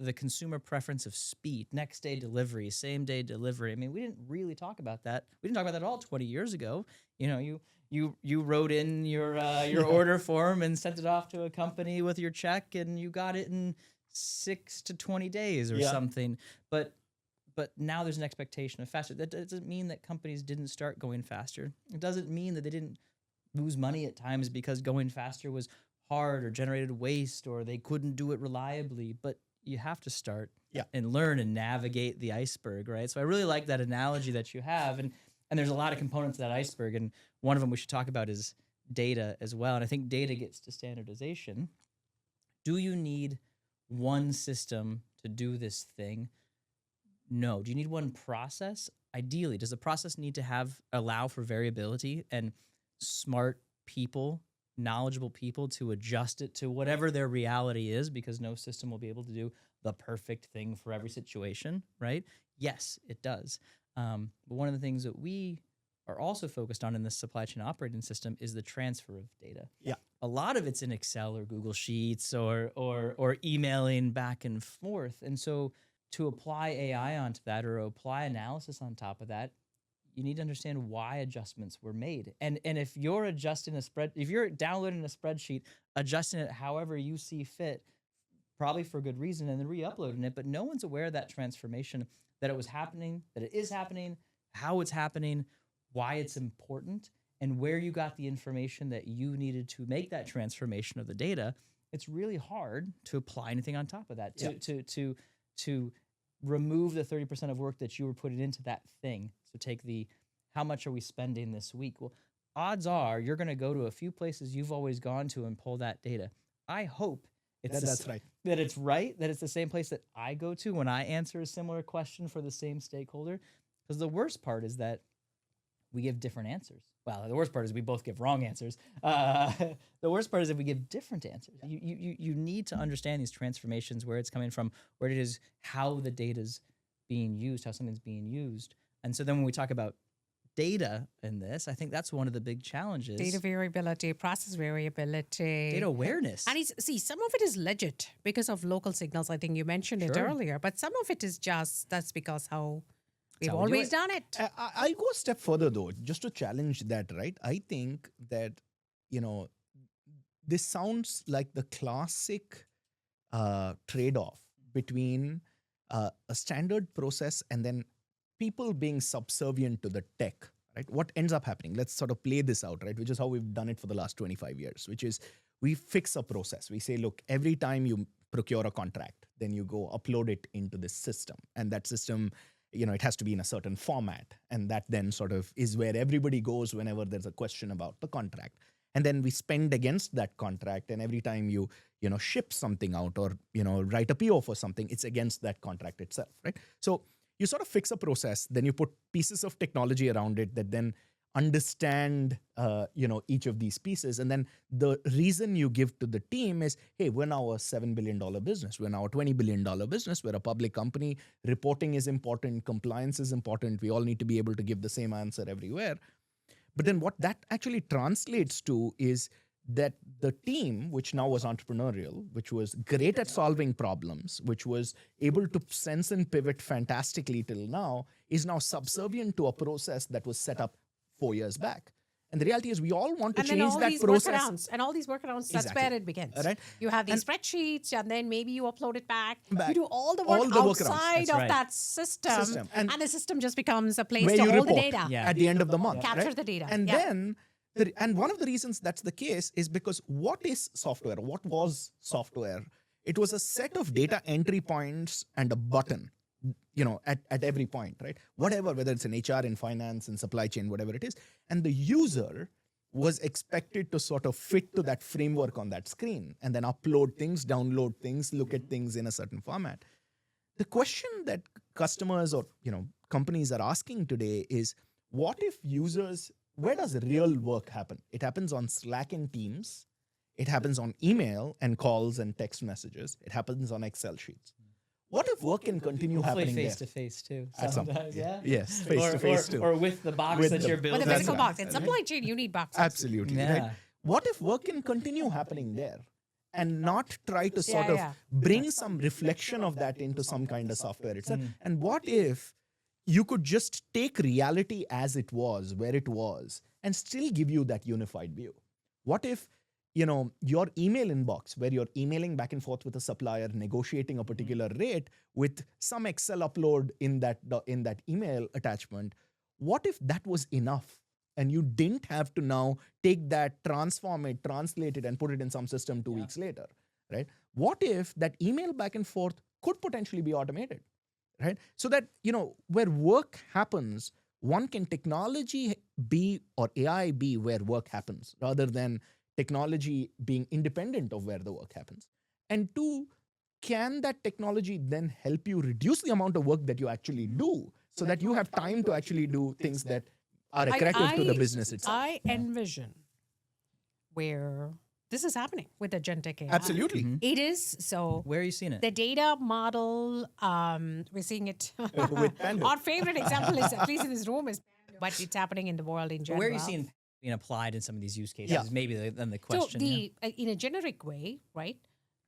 the consumer preference of speed, next day delivery, same day delivery. I mean, we didn't really talk about that. We didn't talk about that at all 20 years ago. You know, you wrote in your order form and sent it off to a company with your check, and you got it in 6 to 20 days or something. But now there's an expectation of faster. That doesn't mean that companies didn't start going faster. It doesn't mean that they didn't lose money at times because going faster was hard or generated waste or they couldn't do it reliably. But you have to start and learn and navigate the iceberg, right? So I really like that analogy that you have. And there's a lot of components to that iceberg. And one of them we should talk about is data as well. And I think data gets to standardization. Do you need one system to do this thing? No. Do you need one process? Ideally, does the process need to allow for variability and smart people, knowledgeable people to adjust it to whatever their reality is, because no system will be able to do the perfect thing for every situation, right? Yes, it does. But one of the things that we are also focused on in this supply chain operating system is the transfer of data. Yeah. A lot of it's in Excel or Google Sheets or emailing back and forth. And so to apply AI onto that or apply analysis on top of that, you need to understand why adjustments were made. And if you're if you're downloading a spreadsheet, adjusting it however you see fit, probably for good reason, and then re-uploading it, but no one's aware of that transformation, that it was happening, that it is happening, how it's happening, why it's important, and where you got the information that you needed to make that transformation of the data. It's really hard to apply anything on top of that, to remove the 30% of work that you were putting into that thing. So take how much are we spending this week? Well, odds are you're going to go to a few places you've always gone to and pull that data. I hope that's right. That it's right, that it's the same place that I go to when I answer a similar question for the same stakeholder. Because the worst part is that we give different answers. Well, the worst part is we both give wrong answers. The worst part is if we give different answers. You need to understand these transformations, where it's coming from, where it is, how the data's being used, how something's being used. And so then when we talk about data in this, I think that's one of the big challenges. Data variability, process variability. Data awareness. And some of it is legit because of local signals. I think you mentioned it earlier. But some of it is that's because how we've always done it. I go a step further, though, just to challenge that, right? I think that, this sounds like the classic trade-off between a standard process and then people being subservient to the tech, right? What ends up happening? Let's sort of play this out, right? Which is how we've done it for the last 25 years, which is we fix a process. We say, look, every time you procure a contract, then you go upload it into this system. And that system, it has to be in a certain format. And that then sort of is where everybody goes whenever there's a question about the contract. And then we spend against that contract. And every time you ship something out or, write a PO for something, it's against that contract itself, right? So you sort of fix a process, then you put pieces of technology around it that then understand, each of these pieces. And then the reason you give to the team is, hey, we're now a $7 billion business. We're now a $20 billion business. We're a public company. Reporting is important. Compliance is important. We all need to be able to give the same answer everywhere. But then what that actually translates to is that the team, which now was entrepreneurial, which was great at solving problems, which was able to sense and pivot fantastically till now, is now subservient to a process that was set up 4 years back. And the reality is we all want to change that process. And all these workarounds, that's where it begins. Right? You have these spreadsheets, and then maybe you upload it back. You do all the All work the outside workarounds. of that system. And the system just becomes a place where to you hold the report data. at the end of the month. Capture right? the data. And then, and one of the reasons that's the case is because what is software? What was software? It was a set of data entry points and a button, at every point, right? Whatever, whether it's in HR, in finance, in supply chain, whatever it is. And the user was expected to sort of fit to that framework on that screen and then upload things, download things, look at things in a certain format. The question that customers or companies are asking today is, what if where does real work happen? It happens on Slack and Teams. It happens on email and calls and text messages. It happens on Excel sheets. What if work can continue happening face to face too? Sometimes, Yes, face to face too. Or with the box that you're building. With the physical box. In supply chain, you need boxes. Absolutely. Yeah. Right? What if work can continue happening there? and not try to sort of bring some reflection of that into some kind of software itself? And what if you could just take reality as it was, where it was, and still give you that unified view? What if, your email inbox, where you're emailing back and forth with a supplier, negotiating a particular rate with some Excel upload in that email attachment, what if that was enough? And you didn't have to now take that, transform it, translate it, and put it in some system 2 weeks later, right? What if that email back and forth could potentially be automated, right? So that, where work happens, one, can technology be, or AI be, where work happens, rather than technology being independent of where the work happens? And two, can that technology then help you reduce the amount of work that you actually do, so that you have time to actually do things that are accretive to the business itself? I envision where this is happening with agentic AI. Absolutely. It is. So Where are you seeing it? the data model, we're seeing it. With Panda. Our favorite example is, at least in this room, is but it's happening in the world in general. Where are you seeing being applied in some of these use cases? Yeah. Maybe then the So question. in a generic way, right?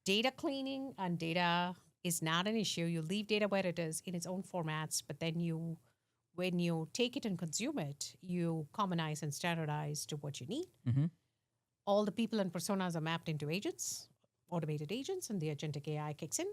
Data cleaning and data is not an issue. You leave data where it is in its own formats, but then when you take it and consume it, you commonize and standardize to what you need. Mhm. All the people and personas are mapped into agents, automated agents, and the agentic AI kicks in.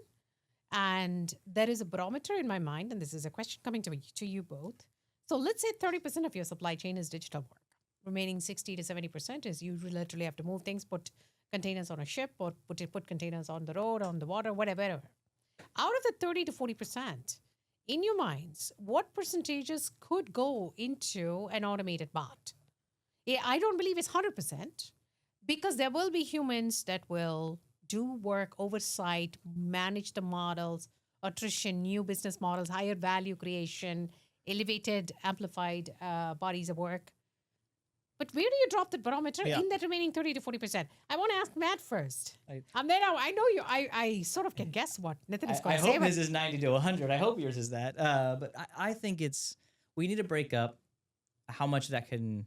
And there is a barometer in my mind, and this is a question coming to you both. So let's say 30% of your supply chain is digital work. Remaining 60 to 70% is you literally have to move things, put containers on a ship, or put containers on the road, on the water, whatever. Out of the 30 to 40%, in your minds, what percentages could go into an automated bot? Yeah, I don't believe it's 100%, because there will be humans that will do work, oversight, manage the models, attrition, new business models, higher value creation, elevated, amplified bodies of work. But where do you drop the barometer in that remaining 30 to 40%? I want to ask Matt first. And then I know you. I sort of can guess what Nitin is going I to say. hope his is 90 to 100. I hope yours is that. But I think we need to break up how much that can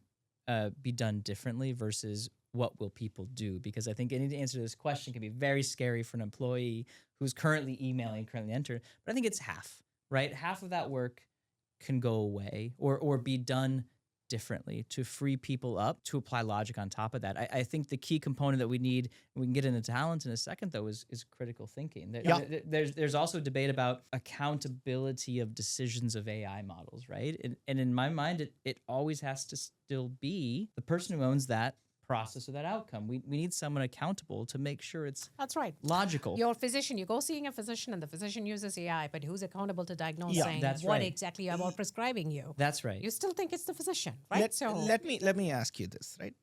be done differently versus what will people do. Because I think any answer to this question can be very scary for an employee who's currently emailing, currently entered. But I think it's half, right? Half of that work can go away or be done differently to free people up to apply logic on top of that. I think the key component that we need, and we can get into talent in a second though, is critical thinking. There's also debate about accountability of decisions of AI models, right? And in my mind, it always has to still be the person who owns that process or that outcome. We need someone accountable to make sure it's That's right. logical. Your physician, you go seeing a physician and the physician uses AI, but who's accountable to diagnose saying that's what right. exactly about prescribing you? That's right. You still think it's the physician, right? Let me ask you this, right?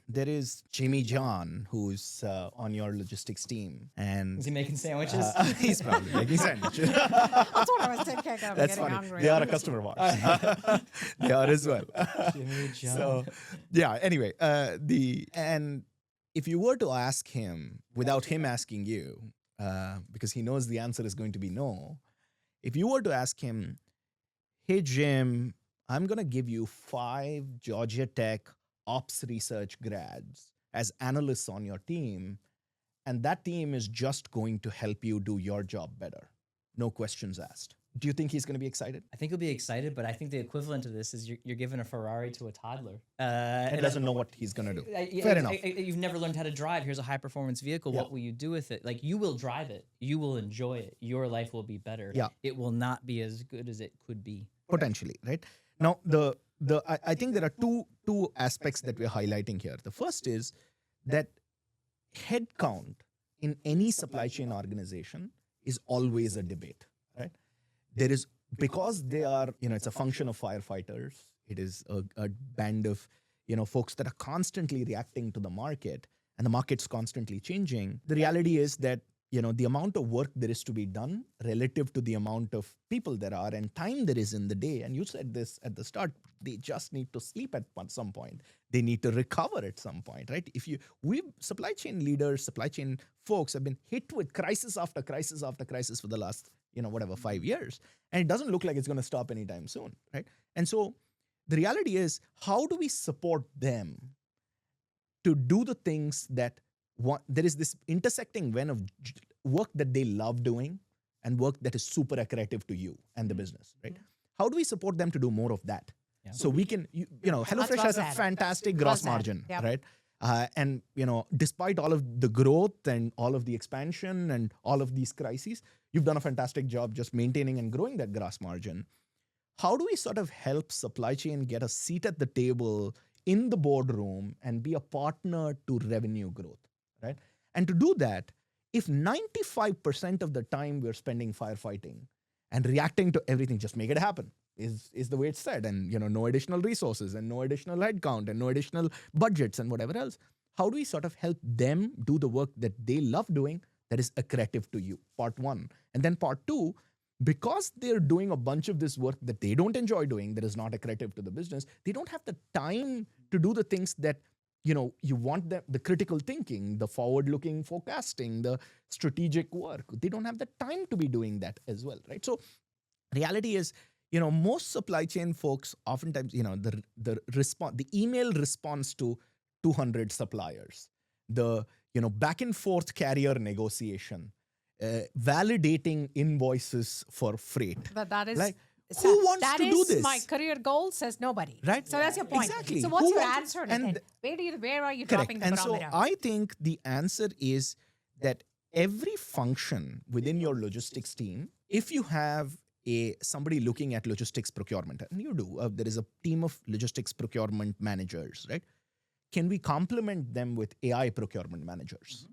There is Jimmy John, who's on your logistics team, and Is he making sandwiches? he's probably making sandwiches. that's what I was thinking. I'm That's getting funny. hungry. They are a customer of ours. They are as well. Jimmy John. So, yeah. Anyway, and if you were to ask him without him asking you, because he knows the answer is going to be no, if you were to ask him, "Hey Jim, I'm gonna give you 5 Georgia Tech ops research grads as analysts on your team, and that team is just going to help you do your job better, no questions asked." Do you think he's going to be excited? I think he'll be excited, but I think the equivalent to this is you're giving a Ferrari to a toddler. He And doesn't know what he's going to do. I- Fair enough. You've never learned how to drive. Here's a high performance vehicle. Yeah. What will you do with it? Like, you will drive it. You will enjoy it. Your life will be better. Yeah. It will not be as good as it could be. Potentially, right? Now, I think there are two aspects that we're highlighting here. The first is that headcount in any supply chain organization is always a debate, right? There is, because they are, it's a function of firefighters. It is a band of, folks that are constantly reacting to the market, and the market's constantly changing. The reality is that, the amount of work there is to be done relative to the amount of people there are and time there is in the day. And you said this at the start, they just need to sleep at some point. They need to recover at some point, right? Supply chain leaders, supply chain folks have been hit with crisis after crisis after crisis for the last, 5 years. And it doesn't look like it's going to stop anytime soon, right? And so the reality is, how do we support them to do the things that there is this intersecting vein of work that they love doing and work that is super accretive to you and the business, right? How do we support them to do more of that? Yeah. So we can, HelloFresh well has a said. fantastic Well gross said. margin, Yep. right? And despite all of the growth and all of the expansion and all of these crises, you've done a fantastic job just maintaining and growing that gross margin. How do we sort of help supply chain get a seat at the table in the boardroom and be a partner to revenue growth, right? And to do that, if 95% of the time we're spending firefighting and reacting to everything, just make it happen, is the way it's said, and no additional resources and no additional headcount and no additional budgets and whatever else. How do we sort of help them do the work that they love doing that is accretive to you? Part one. And then part two, because they're doing a bunch of this work that they don't enjoy doing, that is not accretive to the business, they don't have the time to do the things that you want them, the critical thinking, the forward-looking forecasting, the strategic work. They don't have the time to be doing that as well, right? So reality is, most supply chain folks oftentimes, the email response to 200 suppliers, the back and forth carrier negotiation, validating invoices for freight. But that is Like, who wants to do this? My career goal, says nobody. Right? So that's your point. Exactly. So what's Who your wants- answer? and Nathan? Where are you Correct. dropping the And so barometer? I think the answer is that every function within your logistics team, if you have somebody looking at logistics procurement, and you do, there is a team of logistics procurement managers, right? Can we complement them with AI procurement managers?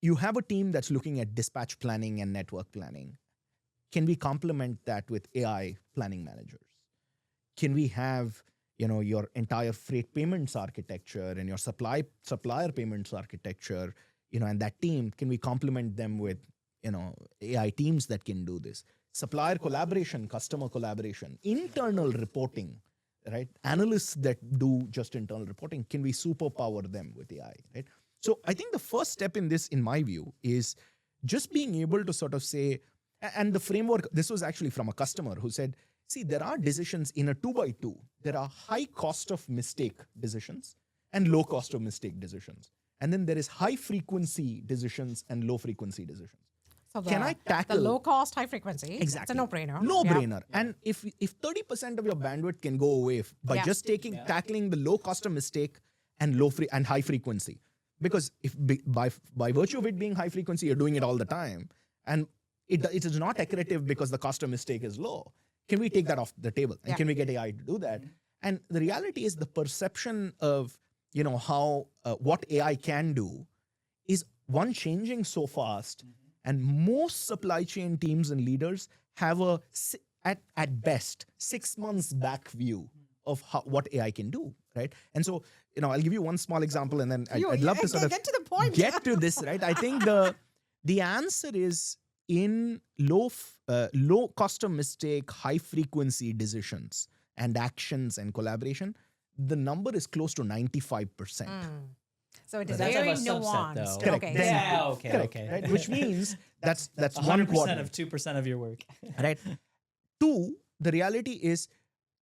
You have a team that's looking at dispatch planning and network planning. Can we complement that with AI planning managers? Can we have your entire freight payments architecture and your supplier payments architecture, and that team, can we complement them with AI teams that can do this? Supplier collaboration, customer collaboration, internal reporting, right? Analysts that do just internal reporting, can we superpower them with AI, right? So I think the first step in this, in my view, is just being able to sort of say, and the framework, this was actually from a customer who said, see, there are decisions in a 2x2. There are high cost of mistake decisions and low cost of mistake decisions. And then there is high frequency decisions and low frequency decisions. So Can I tackle the low cost, high frequency? Exactly. It's a no-brainer. No-brainer. And if 30% of your bandwidth can go away by Yeah. just tackling the low cost of mistake and and high frequency, because if by virtue of it being high frequency, you're doing it all the time, and it is not accretive because the cost of mistake is low. Can we take that off the table? And can we get AI to do that? And the reality is the perception of how what AI can do is one changing so fast. And most supply chain teams and leaders have at best 6 months back view of what AI can do, right? And so, I'll give you one small example, and then I'd love to sort of get to the point. get to this, right? I think the answer is in low cost of mistake, high frequency decisions and actions and collaboration. The number is close to 95%. So it is That's very of a subset, nuanced. though. Correct. Okay. Then- Yeah, okay, Correct, okay. right? Which means that's 1 100% quadrant. of 2% of your work. Right? Two, the reality is,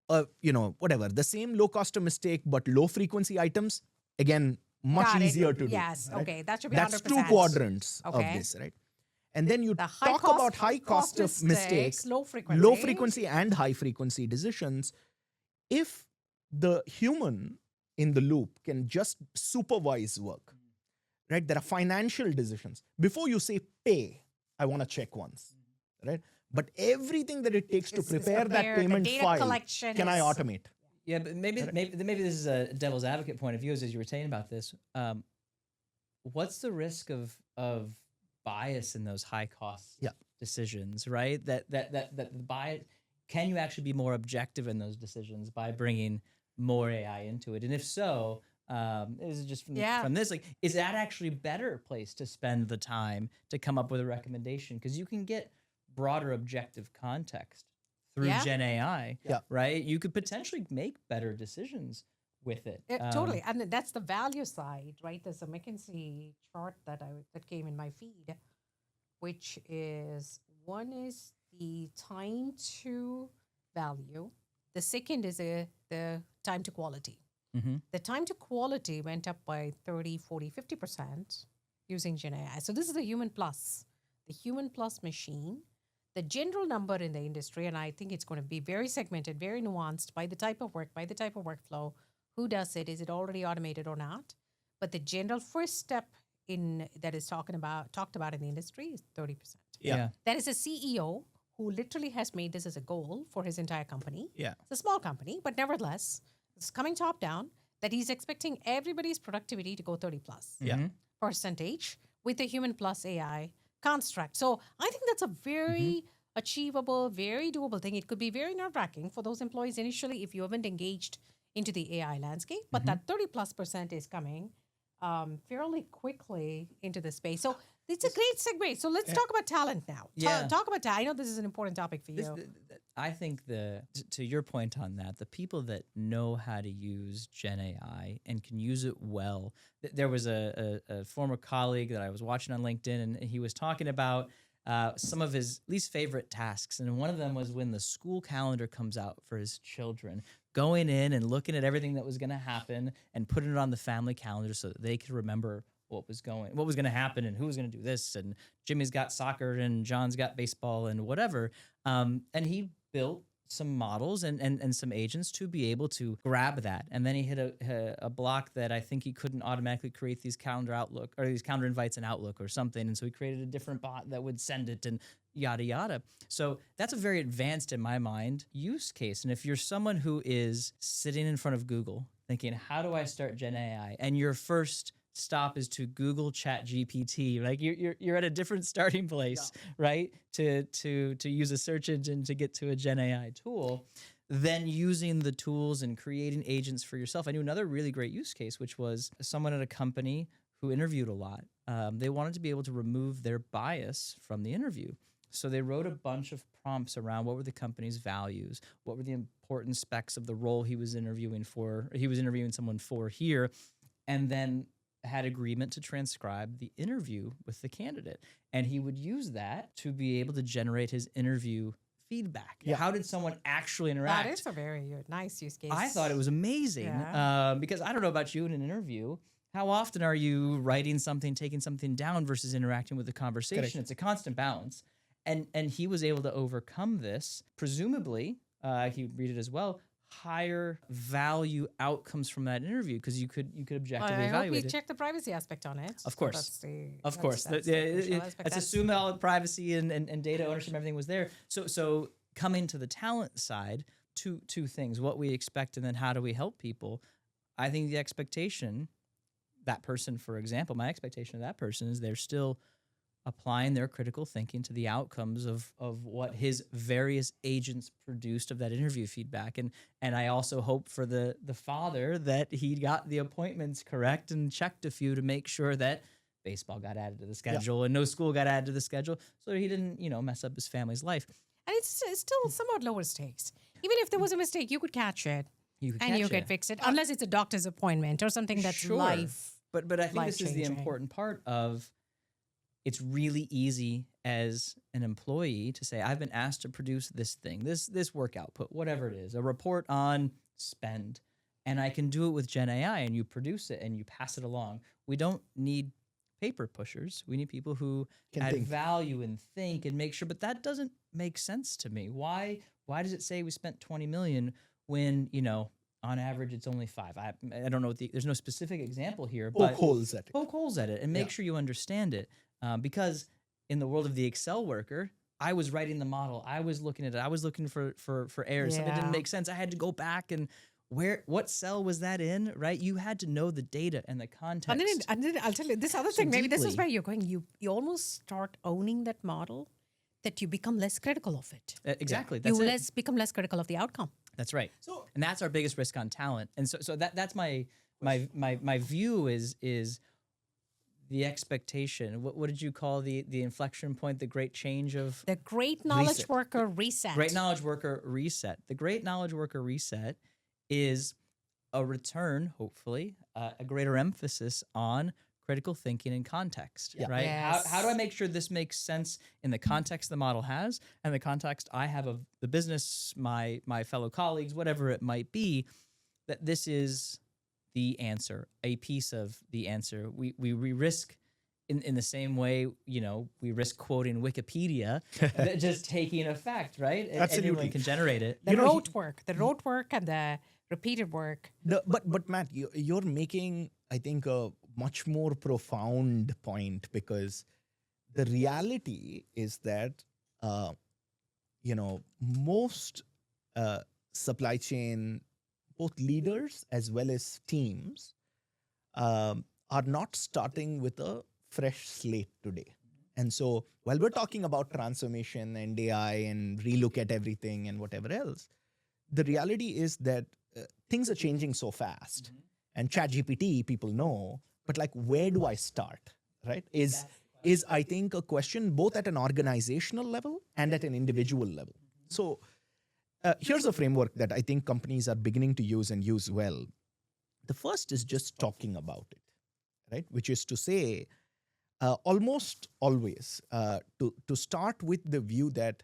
whatever, the same low cost of mistake, but low frequency items, again, much Got it. easier to do. Yes. right? Okay. That should be That's 100%. 2 quadrants Okay. of this, right? And then you The high talk cost- about high cost of mistakes, low frequency. low frequency and high frequency decisions. If the human in the loop can just supervise work, right? There are financial decisions. Before you say pay, I want to check once, right? But everything that it takes to It's prepare that prepared, the payment data file, collection can I is- automate? Yeah, but maybe this is a devil's advocate point of view as you were saying about this. What's the risk of bias in those high cost Yeah. decisions, right? That the bias, can you actually be more objective in those decisions by bringing more AI into it? And if so, this is just from this, like, is that actually a better place to spend the time to come up with a recommendation? Because you can get broader objective context through Yeah. Gen AI, Yeah. right? You could potentially make better decisions with it. Totally, and that's the value side, right? There's a McKinsey chart that came in my feed, which is one is the time to value, the second is the time to quality. Mm-hmm. The time to quality went up by 30, 40, 50%, using Gen AI. So this is the human plus machine. The general number in the industry, and I think it's going to be very segmented, very nuanced by the type of work, by the type of workflow, who does it, is it already automated or not? But the general first step in that is talked about in the industry is 30%. Yeah. That is a CEO who literally has made this as a goal for his entire company. Yeah. It's a small company, but nevertheless, it's coming top down that he's expecting everybody's productivity to go 30 plus Yeah. percentage with the human plus AI construct. So I think that's a very achievable, very doable thing. It could be very nerve wracking for those employees initially if you haven't engaged into the AI landscape, but that 30+% is coming fairly quickly into the space. So it's a great segue. So let's talk about talent now. Yeah. Talk about talent. I know this is an important topic for you. I think to your point on that, the people that know how to use Gen AI and can use it well. There was a former colleague that I was watching on LinkedIn, and he was talking about some of his least favorite tasks. And one of them was when the school calendar comes out for his children, going in and looking at everything that was going to happen and putting it on the family calendar so that they could remember what was going to happen and who was going to do this. And Jimmy's got soccer and John's got baseball and whatever. And he built some models and some agents to be able to grab that. And then he hit a block that I think he couldn't automatically create these calendar invites in Outlook or something. And so he created a different bot that would send it and yada, yada. So that's a very advanced, in my mind, use case. And if you're someone who is sitting in front of Google thinking, how do I start Gen AI? And your first stop is to Google Chat GPT. Like you're at a different starting place, right? To use a search engine to get to a Gen AI tool, then using the tools and creating agents for yourself. I knew another really great use case, which was someone at a company who interviewed a lot. They wanted to be able to remove their bias from the interview. So they wrote a bunch of prompts around what were the company's values, what were the important specs of the role he was interviewing for, or he was interviewing someone for here, and then had agreement to transcribe the interview with the candidate. And he would use that to be able to generate his interview feedback. Yeah. How did someone actually interact? That is a very nice use case. I thought it was amazing because I don't know about you in an interview. How often are you writing something, taking something down versus interacting with the conversation? Correct. It's a constant balance. And he was able to overcome this, presumably, he read it as well, higher value outcomes from that interview because you could objectively I hope evaluate we it. check the privacy aspect on it. Of course. That's Let's the crucial aspect. assume all the privacy and data ownership, everything was there. So coming to the talent side, two things: what we expect, and then how do we help people. I think the expectation, that person, for example, my expectation of that person is they're still applying their critical thinking to the outcomes of what his various agents produced of that interview feedback. And I also hope for the father that he got the appointments correct and checked a few to make sure that baseball got added to the schedule and no school got added to the schedule so he didn't, mess up his family's life. And it's still somewhat lower stakes. Even if there was a mistake, you could catch it You could fix it, unless it's a doctor's appointment or something that's life. But I think this is the life-changing. important part of it's really easy as an employee to say, I've been asked to produce this thing, this work output, whatever it is, a report on spend, and I can do it with Gen AI, and you produce it and you pass it along. We don't need paper pushers. We need people who Can add think. value and think and make sure, but that doesn't make sense to me. Why does it say we spent 20 million when, on average, it's only 5. I don't know. There's no specific example here, but Poke holes at it. poke holes at it and make sure you understand it. Because in the world of the Excel worker, I was writing the model. I was looking at it. I was looking for errors. Something didn't make sense. I had to go back and what cell was that in, right? You had to know the data and the context. And then I'll tell you this other So thing. Maybe this is deeply. where you're going. You almost start owning that model, that you become less critical of it. Exactly. You That's it. become less critical of the outcome. That's right. And that's our biggest risk on talent. And so that's my view is the expectation. What did you call the inflection point? The great change of The great knowledge Reset. worker reset. Great knowledge worker reset. The great knowledge worker reset is a return, hopefully, a greater emphasis on critical thinking and context, right? Yes. How do I make sure this makes sense in the context the model has and the context I have of the business, my fellow colleagues, whatever it might be, that this is the answer, a piece of the answer. We risk in the same way, we risk quoting Wikipedia, just taking a fact, right? Absolutely. Anyone can generate it. The rote work and the repeated work. But Matt, you're making, I think, a much more profound point, because the reality is that most supply chain, both leaders as well as teams, are not starting with a fresh slate today. And so while we're talking about transformation and AI and relook at everything and whatever else, the reality is that things are changing so fast. And ChatGPT, people know, but like, where do I start, right? Is I think a question both at an organizational level and at an individual level. So here's a framework that I think companies are beginning to use and use well. The first is just talking about it, right? Which is to say, almost always to start with the view that,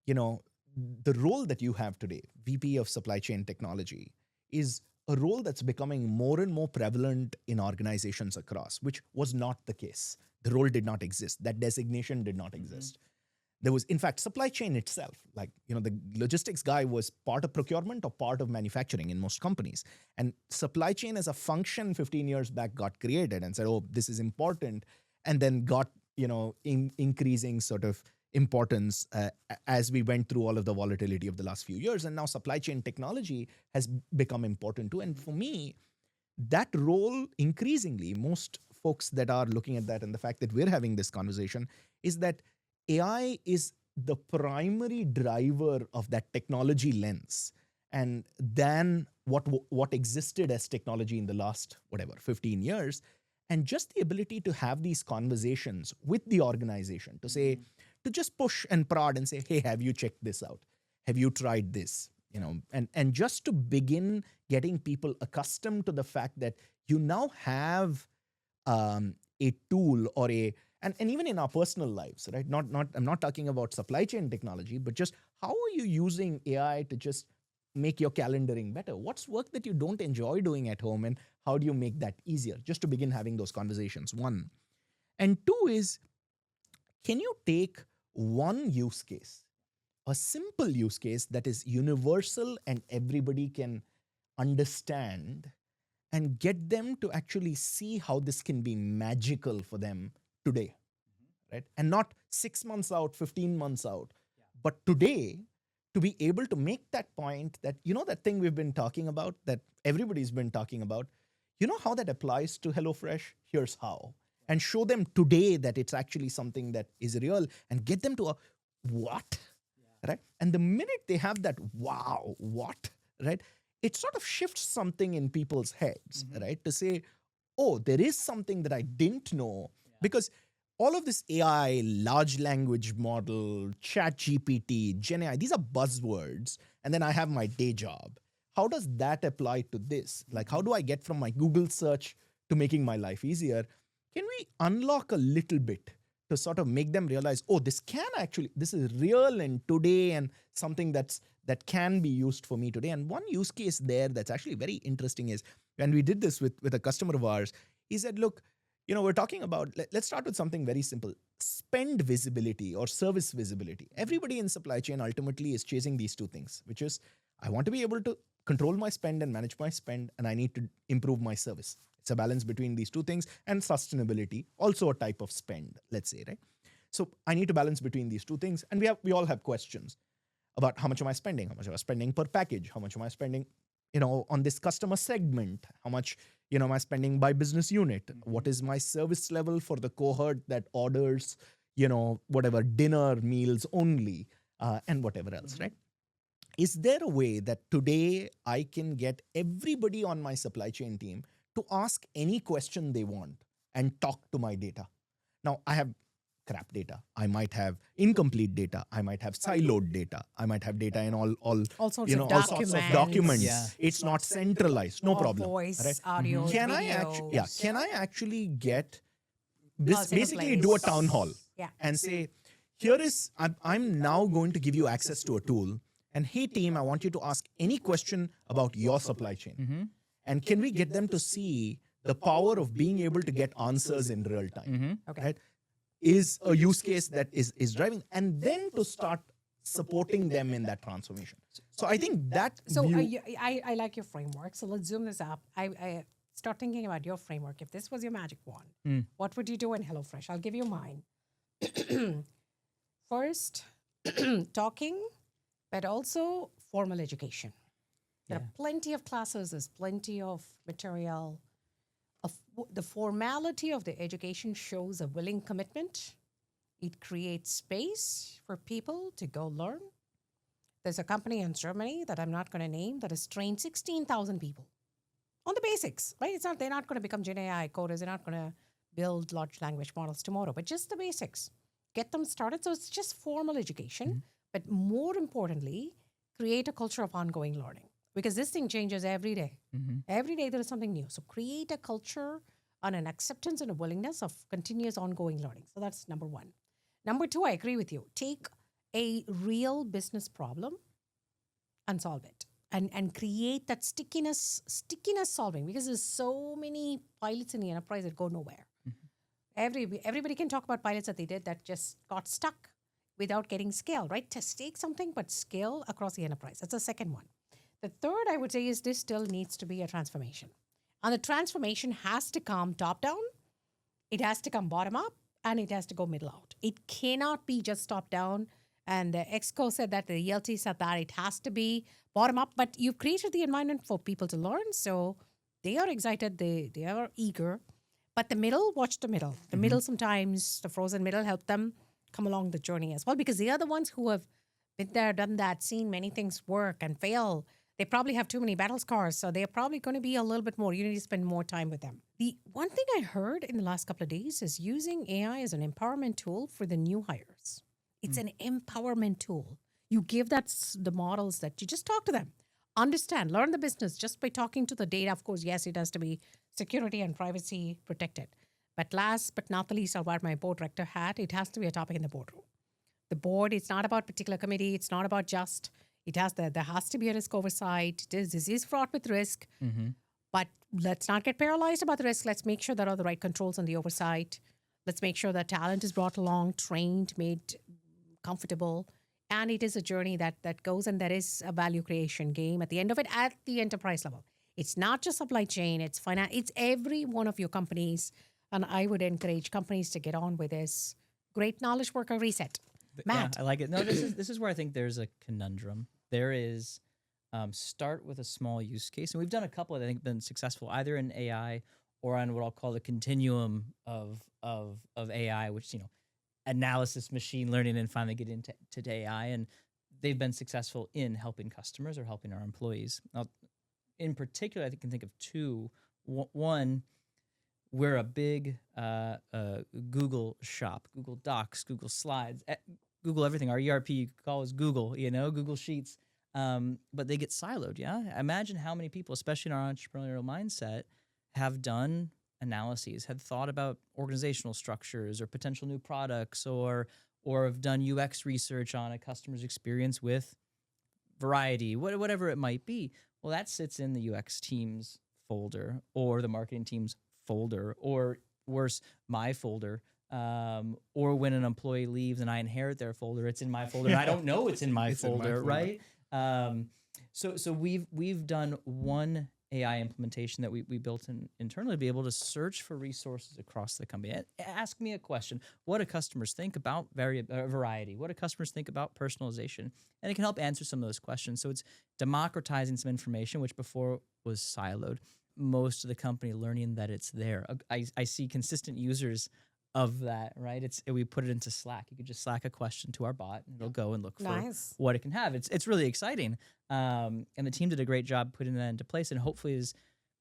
the role that you have today, VP of Supply Chain Technology, is a role that's becoming more and more prevalent in organizations across, which was not the case. The role did not exist. That designation did not exist. There was, in fact, supply chain itself, like, the logistics guy was part of procurement or part of manufacturing in most companies. And supply chain as a function 15 years back got created and said, oh, this is important. And then got, increasing sort of importance as we went through all of the volatility of the last few years. And now supply chain technology has become important too. And for me, that role increasingly, most folks that are looking at that and the fact that we're having this conversation is that AI is the primary driver of that technology lens. And then what existed as technology in the last, 15 years. And just the ability to have these conversations with the organization to say, to just push and prod and say, hey, have you checked this out? Have you tried this? And just to begin getting people accustomed to the fact that you now have a tool or and even in our personal lives, right? I'm not talking about supply chain technology, but just how are you using AI to just make your calendaring better? What's work that you don't enjoy doing at home, and how do you make that easier? Just to begin having those conversations, one. And two is, can you take one use case, a simple use case that is universal and everybody can understand, and get them to actually see how this can be magical for them today, right? And not 6 months out, 15 months out, but today, to be able to make that point that, that thing we've been talking about, that everybody's been talking about, how that applies to HelloFresh? Here's how. And show them today that it's actually something that is real, and get them to a what, right? And the minute they have that wow, what, right? It sort of shifts something in people's heads, right? To say, oh, there is something that I didn't know, because all of this AI, large language model, ChatGPT, Gen AI, these are buzzwords. And then I have my day job. How does that apply to this? Like, how do I get from my Google search to making my life easier? Can we unlock a little bit to sort of make them realize, oh, this is real and today, and something that can be used for me today? And one use case there that's actually very interesting is, when we did this with a customer of ours, he said, look, we're talking about, let's start with something very simple. Spend visibility or service visibility. Everybody in supply chain ultimately is chasing these two things, which is, I want to be able to control my spend and manage my spend, and I need to improve my service. It's a balance between these two things, and sustainability, also a type of spend, let's say, right? So I need to balance between these two things. And we all have questions about, how much am I spending? How much am I spending per package? How much am I spending, on this customer segment? How much, am I spending by business unit? What is my service level for the cohort that orders, whatever, dinner meals only, and whatever else, right? Is there a way that today I can get everybody on my supply chain team to ask any question they want and talk to my data? Now, I have crap data. I might have incomplete data. I might have siloed data. I might have data in all sorts of all sorts of documents. Yeah. It's not centralized. No All problem. voice, right? audio, Can I actually get this? Basically, do a town hall and say, I'm now going to give you access to a tool, and hey team, I want you to ask any question about your supply chain. And can we get them to see the power of being able to get answers in real time, Mm-hmm. Okay. right, is a use case that is driving, and then to start supporting them in that transformation. So I think that So view, I like your framework. So let's zoom this up. I start thinking about your framework. If this was your magic wand, what would you do in HelloFresh? I'll give you mine. First, talking, but also formal education. There Yeah. are plenty of classes, there's plenty of material. The formality of the education shows a willing commitment. It creates space for people to go learn. There's a company in Germany that I'm not going to name that has trained 16,000 people on the basics, right? It's not, they're not going to become Gen AI coders. They're not going to build large language models tomorrow, but just the basics. Get them started. So it's just formal education, but more importantly, create a culture of ongoing learning because this thing changes every day. Every day there is something new. So create a culture and an acceptance and a willingness of continuous ongoing learning. So that's number one. Number two, I agree with you. Take a real business problem and solve it and create that stickiness solving because there's so many pilots in the enterprise that go nowhere. Everybody can talk about pilots that they did that just got stuck without getting scale, right? To take something but scale across the enterprise. That's the second one. The third I would say is this still needs to be a transformation. And the transformation has to come top down, it has to come bottom up, and it has to go middle out. It cannot be just top down. And the Exco said that, the ELT said that it has to be bottom up, but you've created the environment for people to learn. So they are excited, they are eager. But the middle, watch the middle. The middle sometimes, the frozen middle, help them come along the journey as well because they are the ones who have been there, done that, seen many things work and fail. They probably have too many battle scars, so they're probably going to be a little bit more. You need to spend more time with them. The one thing I heard in the last couple of days is using AI as an empowerment tool for the new hires. It's an empowerment tool. You give the models that you just talk to them, understand, learn the business just by talking to the data. Of course, yes, it has to be security and privacy protected. But last but not the least, I'll wear my board director hat. It has to be a topic in the boardroom. The board, it's not about particular committee. It's not about just, there has to be a risk oversight. This is fraught with risk. But let's not get paralyzed about the risk. Let's make sure there are the right controls and the oversight. Let's make sure that talent is brought along, trained, made comfortable. And it is a journey that goes, and there is a value creation game at the end of it at the enterprise level. It's not just supply chain, it's finance, it's every one of your companies. And I would encourage companies to get on with this. Great knowledge worker reset. Matt. Yeah, I like it. No, this is where I think there's a conundrum. There is start with a small use case, and we've done a couple that I think have been successful either in AI or on what I'll call the continuum of AI, which analysis, machine learning, and finally get into AI, and they've been successful in helping customers or helping our employees. Now, in particular, I can think of two. One, we're a big Google shop, Google Docs, Google Slides, Google everything. Our ERP, you could call us Google, Google Sheets. But they get siloed, yeah? Imagine how many people, especially in our entrepreneurial mindset, have done analyses, had thought about organizational structures or potential new products or have done UX research on a customer's experience with variety, whatever it might be. Well, that sits in the UX team's folder or the marketing team's folder or worse, my folder. Or when an employee leaves and I inherit their folder, it's in my folder. And I don't know it's in my folder, right? So we've done one AI implementation that we built internally to be able to search for resources across the company. Ask me a question. What do customers think about variety? What do customers think about personalization? And it can help answer some of those questions. So it's democratizing some information, which before was siloed. Most of the company learning that it's there. I see consistent users of that, right? We put it into Slack. You could just Slack a question to our bot, and it'll go and look for what it can have. It's really exciting, and the team did a great job putting that into place, and hopefully is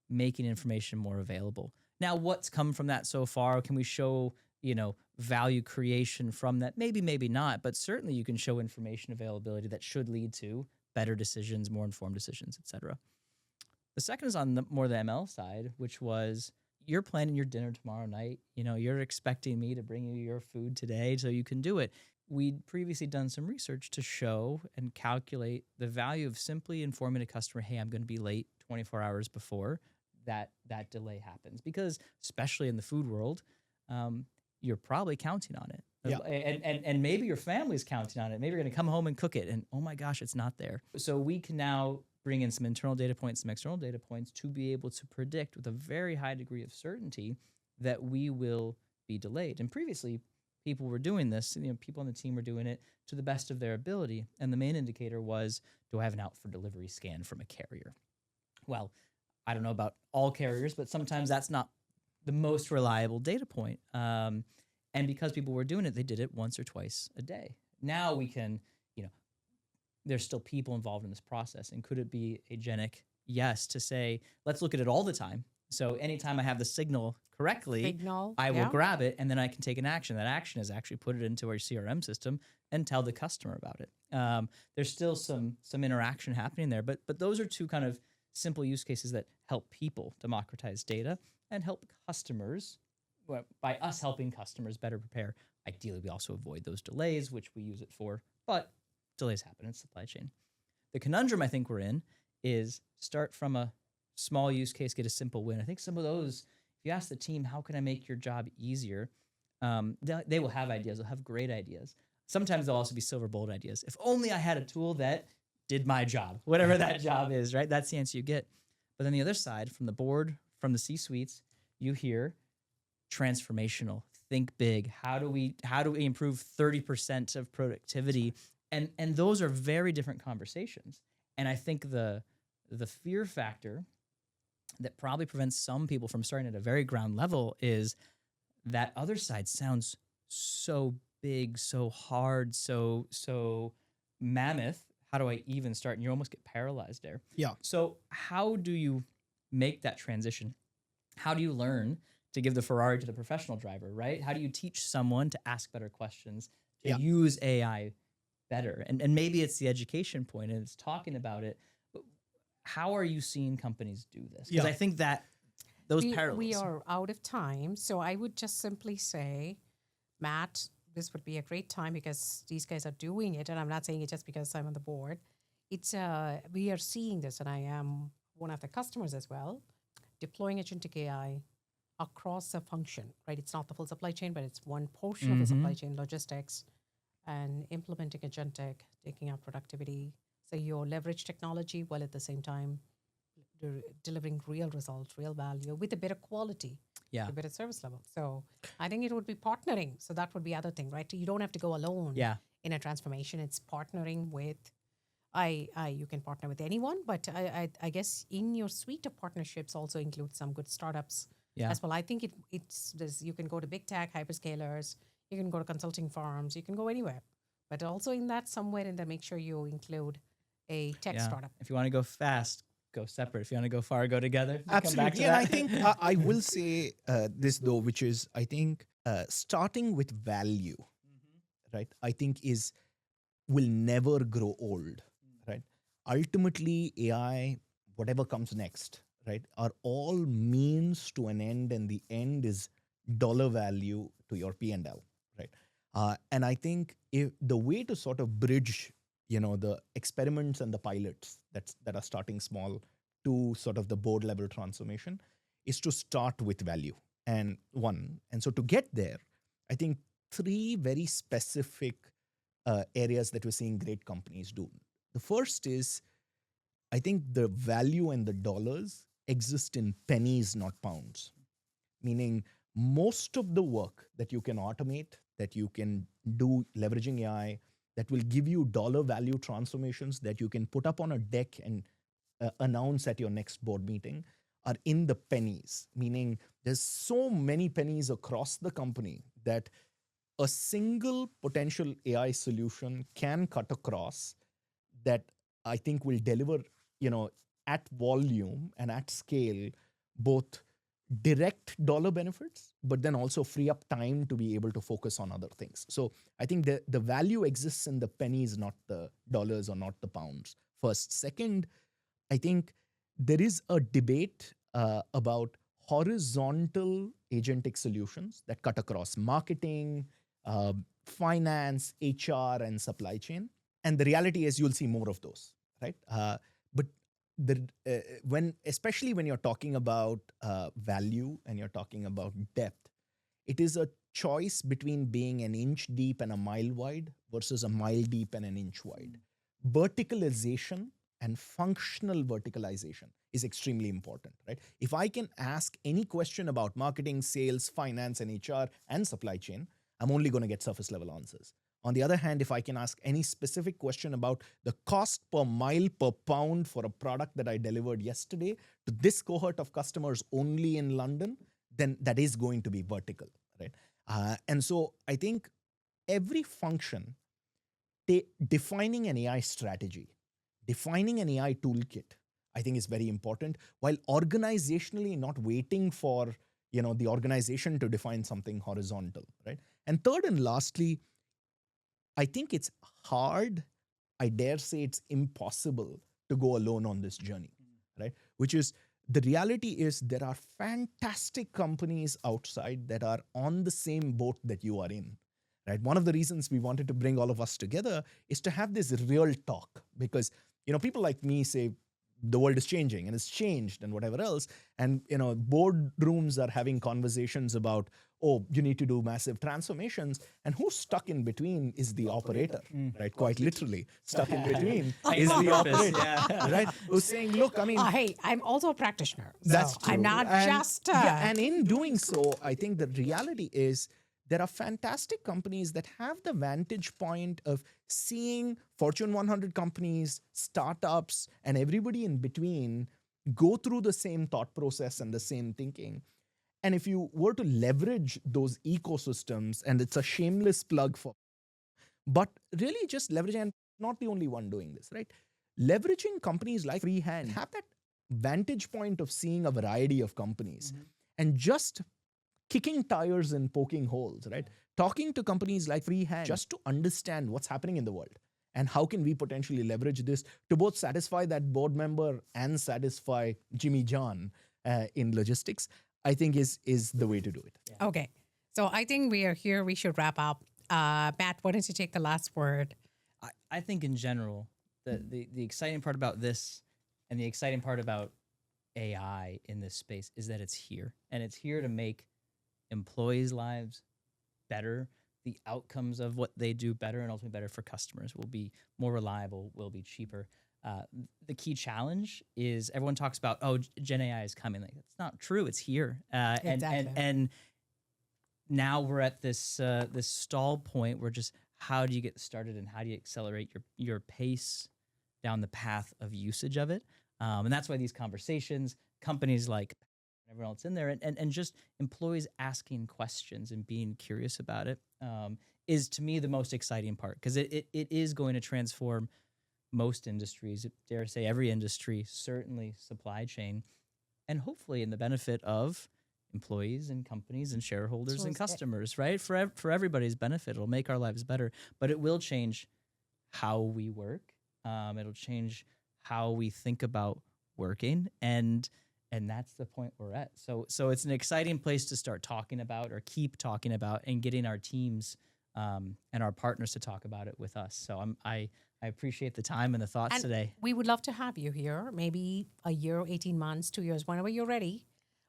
making information more available. Now, what's come from that so far? Can we show value creation from that? Maybe not, but certainly you can show information availability that should lead to better decisions, more informed decisions, etc. The second is on more the ML side, which was you're planning your dinner tomorrow night. You're expecting me to bring you your food today so you can do it. We'd previously done some research to show and calculate the value of simply informing a customer, hey, I'm going to be late 24 hours before. that delay happens, because especially in the food world, you're probably counting on it. Yeah. And maybe your family's counting on it. Maybe you're going to come home and cook it, and oh my gosh, it's not there. So we can now bring in some internal data points, some external data points to be able to predict with a very high degree of certainty that we will be delayed. And previously, people were doing this, people on the team were doing it to the best of their ability. And the main indicator was, do I have an out for delivery scan from a carrier? Well, I don't know about all carriers, but sometimes that's not the most reliable data point. And because people were doing it, they did it once or twice a day. Now we can, there's still people involved in this process. And could it be agentic? Yes, to say, let's look at it all the time. So anytime I have the signal correctly, I will grab it, and then I can take an action. That action is actually put it into our CRM system and tell the customer about it. There's still some interaction happening there, but those are two kind of simple use cases that help people democratize data and help customers. Well, by us helping customers better prepare, ideally we also avoid those delays, which we use it for, but delays happen in supply chain. The conundrum I think we're in is start from a small use case, get a simple win. I think some of those, if you ask the team, how can I make your job easier? They will have ideas. They'll have great ideas. Sometimes they'll also be silver bullet ideas. If only I had a tool that did my job, whatever that job is, right? That's the answer you get. But then the other side, from the board, from the C-suites, you hear transformational, think big. How do we improve 30% of productivity? And those are very different conversations. And I think the fear factor that probably prevents some people from starting at a very ground level is that other side sounds so big, so hard, so mammoth. How do I even start? And you almost get paralyzed there. Yeah. So how do you make that transition? How do you learn to give the Ferrari to the professional driver, right? How do you teach someone to ask better questions, to use AI better? And maybe it's the education point and it's talking about it, but how are you seeing companies do this? Because I think that those parallels. We are out of time. So I would just simply say, Matt, this would be a great time because these guys are doing it. And I'm not saying it just because I'm on the board. It's we are seeing this, and I am one of the customers as well, deploying agentic AI across a function, right? It's not the full supply chain, but it's one portion of the supply chain, logistics, and implementing agentic, taking out productivity. So you leverage technology while at the same time delivering real results, real value with a better quality, a better service level. So I think it would be partnering. So that would be other thing, right? You don't have to go alone in a transformation. It's partnering with, you can partner with anyone, but I guess in your suite of partnerships also include some good startups as well. I think you can go to big tech, hyperscalers, you can go to consulting firms, you can go anywhere. But also in that, somewhere in there, make sure you include a tech startup. If you want to go fast, go separate. If you want to go far, go together. Absolutely. And I think I will say this though, which is, I think starting with value, right, I think will never grow old, right? Ultimately, AI, whatever comes next, right, are all means to an end, and the end is dollar value to your P&L, right? And I think if the way to sort of bridge, the experiments and the pilots that are starting small to sort of the board level transformation is to start with value. And so to get there, I think 3 very specific areas that we're seeing great companies do. The first is, I think the value and the dollars exist in pennies, not pounds. Meaning most of the work that you can automate, that you can do leveraging AI, that will give you dollar value transformations that you can put up on a deck and announce at your next board meeting are in the pennies. Meaning there's so many pennies across the company that a single potential AI solution can cut across that I think will deliver, at volume and at scale, both direct dollar benefits, but then also free up time to be able to focus on other things. So I think the value exists in the pennies, not the dollars or not the pounds. First. Second, I think there is a debate about horizontal agentic solutions that cut across marketing, finance, HR, and supply chain. And the reality is you'll see more of those, right? But especially when you're talking about value and you're talking about depth, it is a choice between being an inch deep and a mile wide versus a mile deep and an inch wide. Verticalization and functional verticalization is extremely important, right? If I can ask any question about marketing, sales, finance, and HR and supply chain, I'm only going to get surface level answers. On the other hand, if I can ask any specific question about the cost per mile per pound for a product that I delivered yesterday to this cohort of customers only in London, then that is going to be vertical, right? And so I think every function, defining an AI strategy, defining an AI toolkit, I think is very important, while organizationally not waiting for the organization to define something horizontal, right? And third and lastly, I think it's hard, I dare say it's impossible to go alone on this journey, right? Which is, the reality is there are fantastic companies outside that are on the same boat that you are in, right? One of the reasons we wanted to bring all of us together is to have this real talk, because people like me say the world is changing and it's changed and whatever else, and boardrooms are having conversations about, oh, you need to do massive transformations, and who's stuck in between is the operator, right? Quite literally, stuck in between is the operator, right? Who's saying, look, I mean, hey, I'm also a practitioner. That's so true. I'm not just. And in doing so, I think the reality is there are fantastic companies that have the vantage point of seeing Fortune 100 companies, startups, and everybody in between go through the same thought process and the same thinking. And if you were to leverage those ecosystems, and it's a shameless plug but really just leveraging, and not the only one doing this, right? Leveraging companies like Freehand, have that vantage point of seeing a variety of companies and just kicking tires and poking holes, right? Talking to companies like Freehand just to understand what's happening in the world and how can we potentially leverage this to both satisfy that board member and satisfy Jimmy John in logistics, I think is the way to do it. Yeah. Okay. So I think we are here. We should wrap up. Matt, why don't you take the last word? I think in general, the exciting part about this and the exciting part about AI in this space is that it's here, and it's here to make employees' lives better. The outcomes of what they do better, and ultimately better for customers, will be more reliable, will be cheaper. The key challenge is everyone talks about, oh, Gen AI is coming. Like, that's not true. It's here. Exactly. And now we're at this this stall point where just how do you get started and how do you accelerate your pace down the path of usage of it? And that's why these conversations, companies like everyone else in there, and just employees asking questions and being curious about it is, to me, the most exciting part, because it is going to transform most industries, dare say every industry, certainly supply chain, and hopefully in the benefit of employees and companies and shareholders and customers, right? For everybody's benefit. It'll make our lives better, but it will change how we work. It'll change how we think about working, and that's the point we're at. So it's an exciting place to start talking about, or keep talking about, and getting our teams and our partners to talk about it with us. So I appreciate the time and the thoughts And today. we would love to have you here, maybe a year, 18 months, 2 years, whenever you're ready.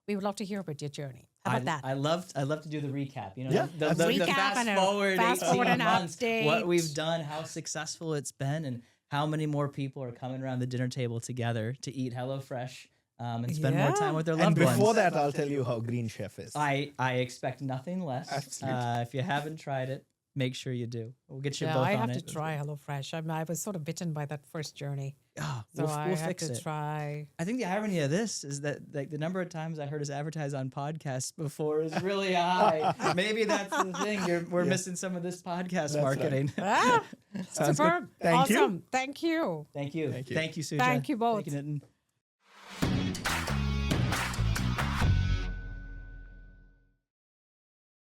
We would love to hear about your journey. How about that? I love to do the recap. Yeah, the recap fast and a forward, fast 18 forward and months, update. what we've done, how successful it's been, and how many more people are coming around the dinner table together to eat HelloFresh and spend more time with their And loved ones. before that, I'll tell you how Green Chef is. I expect nothing less. Absolutely. If you haven't tried it, make sure you do. We'll get you both I on have it. to try HelloFresh. I was sort of bitten by that first journey. Oh, So we'll I have fix to it. try. I think the irony of this is that, like, the number of times I heard us advertise on podcasts before is really high. Maybe that's the thing. We're missing some of this podcast marketing. Ah, Sounds good. superb. Thank you. Awesome. Thank you. Thank you. Thank you. Thank you, Suja. Thank you both. Thank you, Nitin.